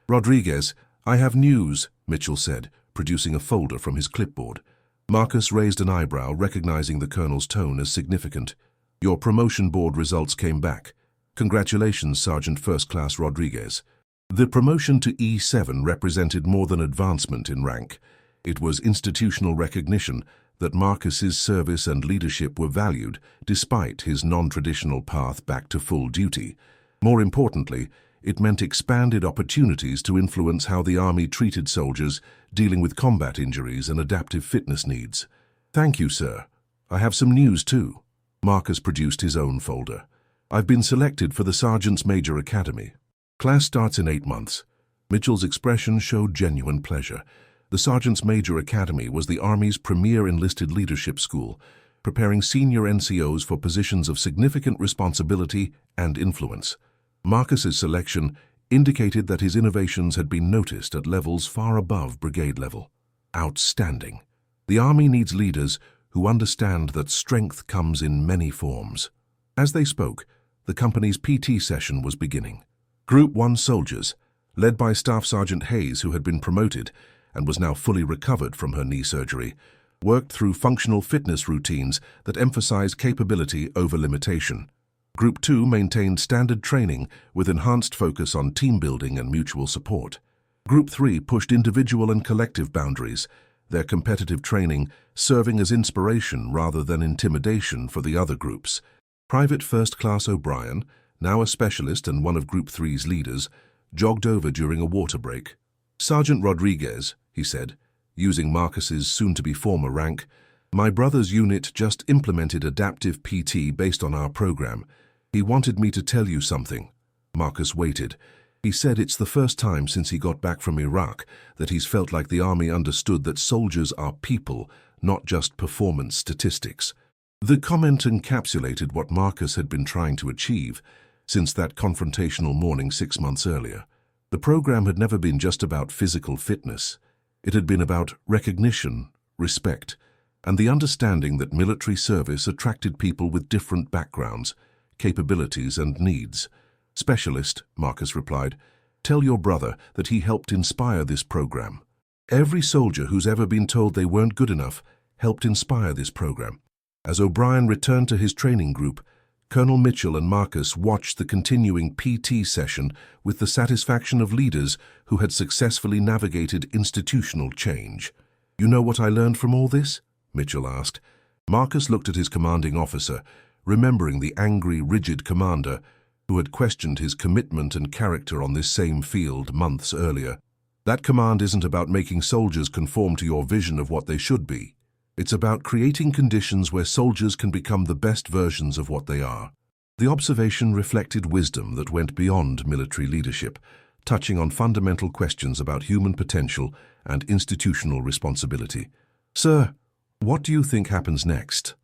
"Rodriguez, I have news," Mitchell said, producing a folder from his clipboard. Marcus raised an eyebrow, recognizing the colonel's tone as significant. "Your promotion board results came back. Congratulations, Sergeant First Class Rodriguez." The promotion to E7 represented more than advancement in rank. It was institutional recognition that Marcus's service and leadership were valued despite his non-traditional path back to full duty. More importantly, it meant expanded opportunities to influence how the Army treated soldiers dealing with combat injuries and adaptive fitness needs. "Thank you, sir. I have some news too." Marcus produced his own folder. "I've been selected for the Sergeant's Major Academy. Class starts in 8 months." Mitchell's expression showed genuine pleasure. The Sergeant's Major Academy was the Army's premier enlisted leadership school, preparing senior NCOs for positions of significant responsibility and influence. Marcus's selection indicated that his innovations had been noticed at levels far above brigade level. Outstanding. The Army needs leaders who understand that strength comes in many forms. As they spoke, the company's PT session was beginning. Group 1 soldiers, led by Staff Sergeant Hayes, who had been promoted and was now fully recovered from her knee surgery, worked through functional fitness routines that emphasized capability over limitation. Group 2 maintained standard training with enhanced focus on team building and mutual support. Group 3 pushed individual and collective boundaries, their competitive training serving as inspiration rather than intimidation for the other groups. Private First Class O'Brien, now a specialist and one of Group 3's leaders, jogged over during a water break. "Sergeant Rodriguez," he said, using Marcus's soon-to-be former rank, "my brother's unit just implemented adaptive PT based on our program. He wanted me to tell you something." Marcus waited. He said it's the first time since he got back from Iraq that he's felt like the Army understood that soldiers are people, not just performance statistics. The comment encapsulated what Marcus had been trying to achieve since that confrontational morning 6 months earlier. The program had never been just about physical fitness. It had been about recognition, respect, and the understanding that military service attracted people with different backgrounds, capabilities, and needs. "Specialist," Marcus replied, "tell your brother that he helped inspire this program. Every soldier who's ever been told they weren't good enough helped inspire this program." As O'Brien returned to his training group, Colonel Mitchell and Marcus watched the continuing PT session with the satisfaction of leaders who had successfully navigated institutional change. "You know what I learned from all this?" Mitchell asked. Marcus looked at his commanding officer, remembering the angry, rigid commander who had questioned his commitment and character on this same field months earlier. "That command isn't about making soldiers conform to your vision of what they should be. It's about creating conditions where soldiers can become the best versions of what they are." The observation reflected wisdom that went beyond military leadership, touching on fundamental questions about human potential and institutional responsibility. "Sir, what do you think happens next?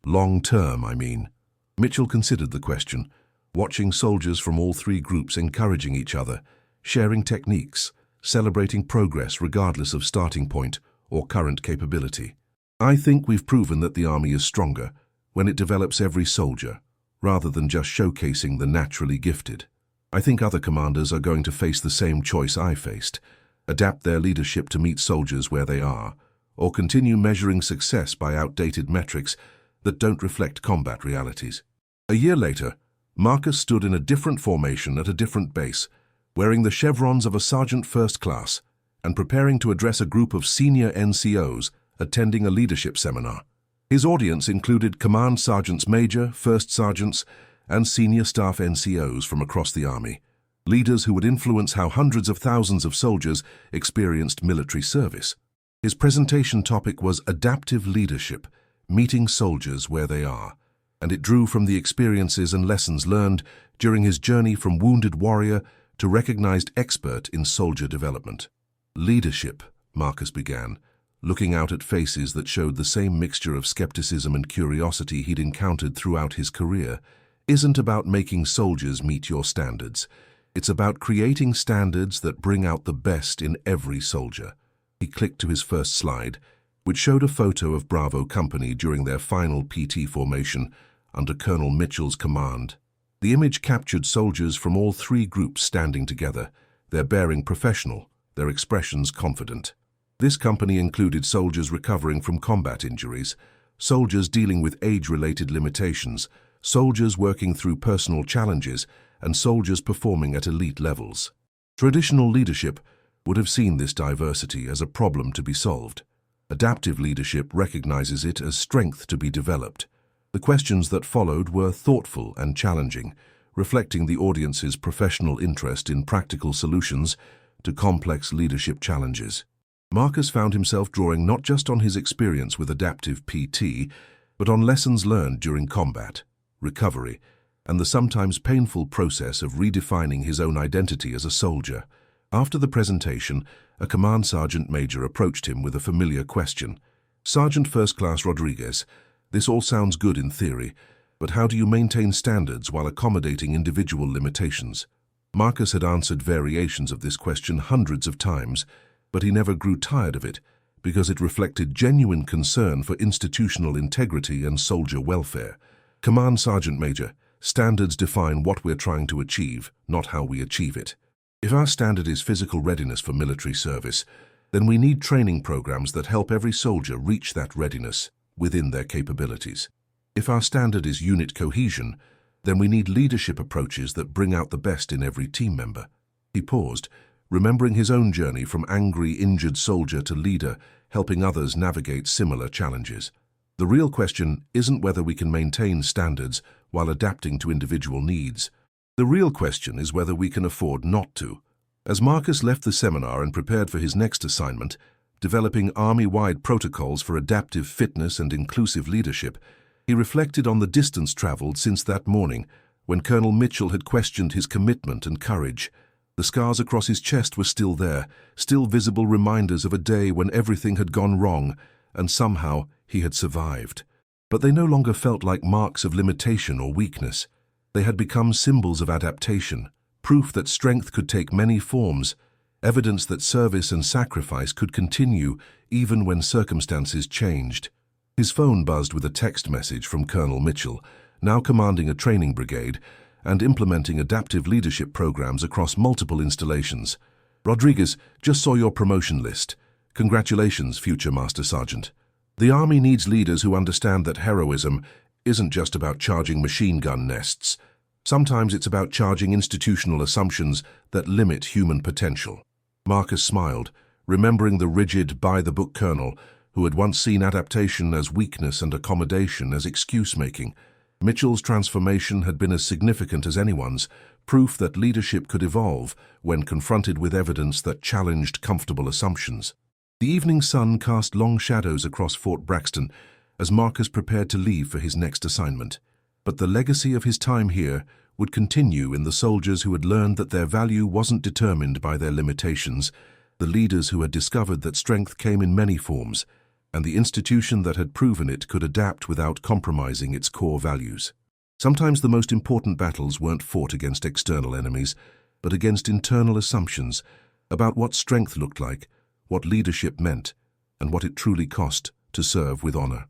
Long term, I mean." Mitchell considered the question, watching soldiers from all 3 groups encouraging each other, sharing techniques, celebrating progress regardless of starting point or current capability. "I think we've proven that the Army is stronger when it develops every soldier, rather than just showcasing the naturally gifted. I think other commanders are going to face the same choice I faced, adapt their leadership to meet soldiers where they are, or continue measuring success by outdated metrics that don't reflect combat realities." A year later, Marcus stood in a different formation at a different base, wearing the chevrons of a Sergeant First Class and preparing to address a group of senior NCOs attending a leadership seminar. His audience included Command Sergeants Major, First Sergeants, and senior staff NCOs from across the Army, leaders who would influence how hundreds of thousands of soldiers experienced military service. His presentation topic was Adaptive Leadership, Meeting Soldiers Where They Are, and it drew from the experiences and lessons learned during his journey from wounded warrior to recognized expert in soldier development. "Leadership," Marcus began, looking out at faces that showed the same mixture of skepticism and curiosity he'd encountered throughout his career, "isn't about making soldiers meet your standards. It's about creating standards that bring out the best in every soldier. He clicked to his first slide, which showed a photo of Bravo Company during their final PT formation under Colonel Mitchell's command. The image captured soldiers from all three groups standing together, their bearing professional, their expressions confident. This company included soldiers recovering from combat injuries, soldiers dealing with age-related limitations, soldiers working through personal challenges, and soldiers performing at elite levels. Traditional leadership would have seen this diversity as a problem to be solved. Adaptive leadership recognizes it as strength to be developed. The questions that followed were thoughtful and challenging, reflecting the audience's professional interest in practical solutions to complex leadership challenges. Marcus found himself drawing not just on his experience with adaptive PT, but on lessons learned during combat, recovery, and the sometimes painful process of redefining his own identity as a soldier. After the presentation, a command sergeant major approached him with a familiar question. "Sergeant First Class Rodriguez, this all sounds good in theory, but how do you maintain standards while accommodating individual limitations?" Marcus had answered variations of this question hundreds of times, but he never grew tired of it because it reflected genuine concern for institutional integrity and soldier welfare. "Command Sergeant Major, standards define what we're trying to achieve, not how we achieve it. If our standard is physical readiness for military service, then we need training programs that help every soldier reach that readiness within their capabilities. If our standard is unit cohesion, then we need leadership approaches that bring out the best in every team member." He paused, remembering his own journey from angry, injured soldier to leader, helping others navigate similar challenges. The real question isn't whether we can maintain standards while adapting to individual needs. The real question is whether we can afford not to. As Marcus left the seminar and prepared for his next assignment, developing Army-wide protocols for adaptive fitness and inclusive leadership, he reflected on the distance traveled since that morning when Colonel Mitchell had questioned his commitment and courage. The scars across his chest were still there, still visible reminders of a day when everything had gone wrong, and somehow he had survived. But they no longer felt like marks of limitation or weakness. They had become symbols of adaptation, proof that strength could take many forms, evidence that service and sacrifice could continue even when circumstances changed. His phone buzzed with a text message from Colonel Mitchell, now commanding a training brigade and implementing adaptive leadership programs across multiple installations. "Rodriguez, just saw your promotion list. Congratulations, future Master Sergeant. The Army needs leaders who understand that heroism isn't just about charging machine gun nests. Sometimes it's about charging institutional assumptions that limit human potential." Marcus smiled, remembering the rigid, by-the-book colonel who had once seen adaptation as weakness and accommodation as excuse-making. Mitchell's transformation had been as significant as anyone's, proof that leadership could evolve when confronted with evidence that challenged comfortable assumptions. The evening sun cast long shadows across Fort Braxton as Marcus prepared to leave for his next assignment. But the legacy of his time here would continue in the soldiers who had learned that their value wasn't determined by their limitations, the leaders who had discovered that strength came in many forms, and the institution that had proven it could adapt without compromising its core values. Sometimes the most important battles weren't fought against external enemies, but against internal assumptions about what strength looked like, what leadership meant, and what it truly cost to serve with honor.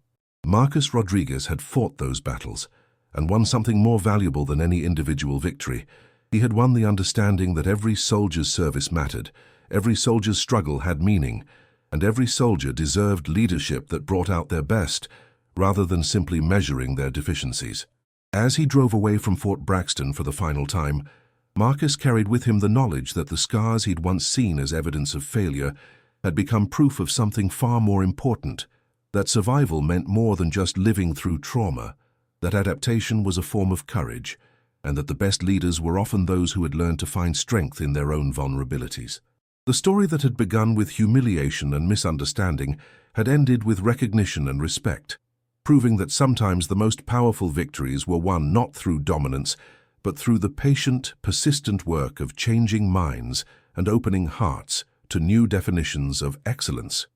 Marcus Rodriguez had fought those battles and won something more valuable than any individual victory. He had won the understanding that every soldier's service mattered, every soldier's struggle had meaning, and every soldier deserved leadership that brought out their best, rather than simply measuring their deficiencies. As he drove away from Fort Braxton for the final time, Marcus carried with him the knowledge that the scars he'd once seen as evidence of failure had become proof of something far more important, that survival meant more than just living through trauma, that adaptation was a form of courage, and that the best leaders were often those who had learned to find strength in their own vulnerabilities. The story that had begun with humiliation and misunderstanding had ended with recognition and respect, proving that sometimes the most powerful victories were won not through dominance, but through the patient, persistent work of changing minds and opening hearts to new definitions of excellence.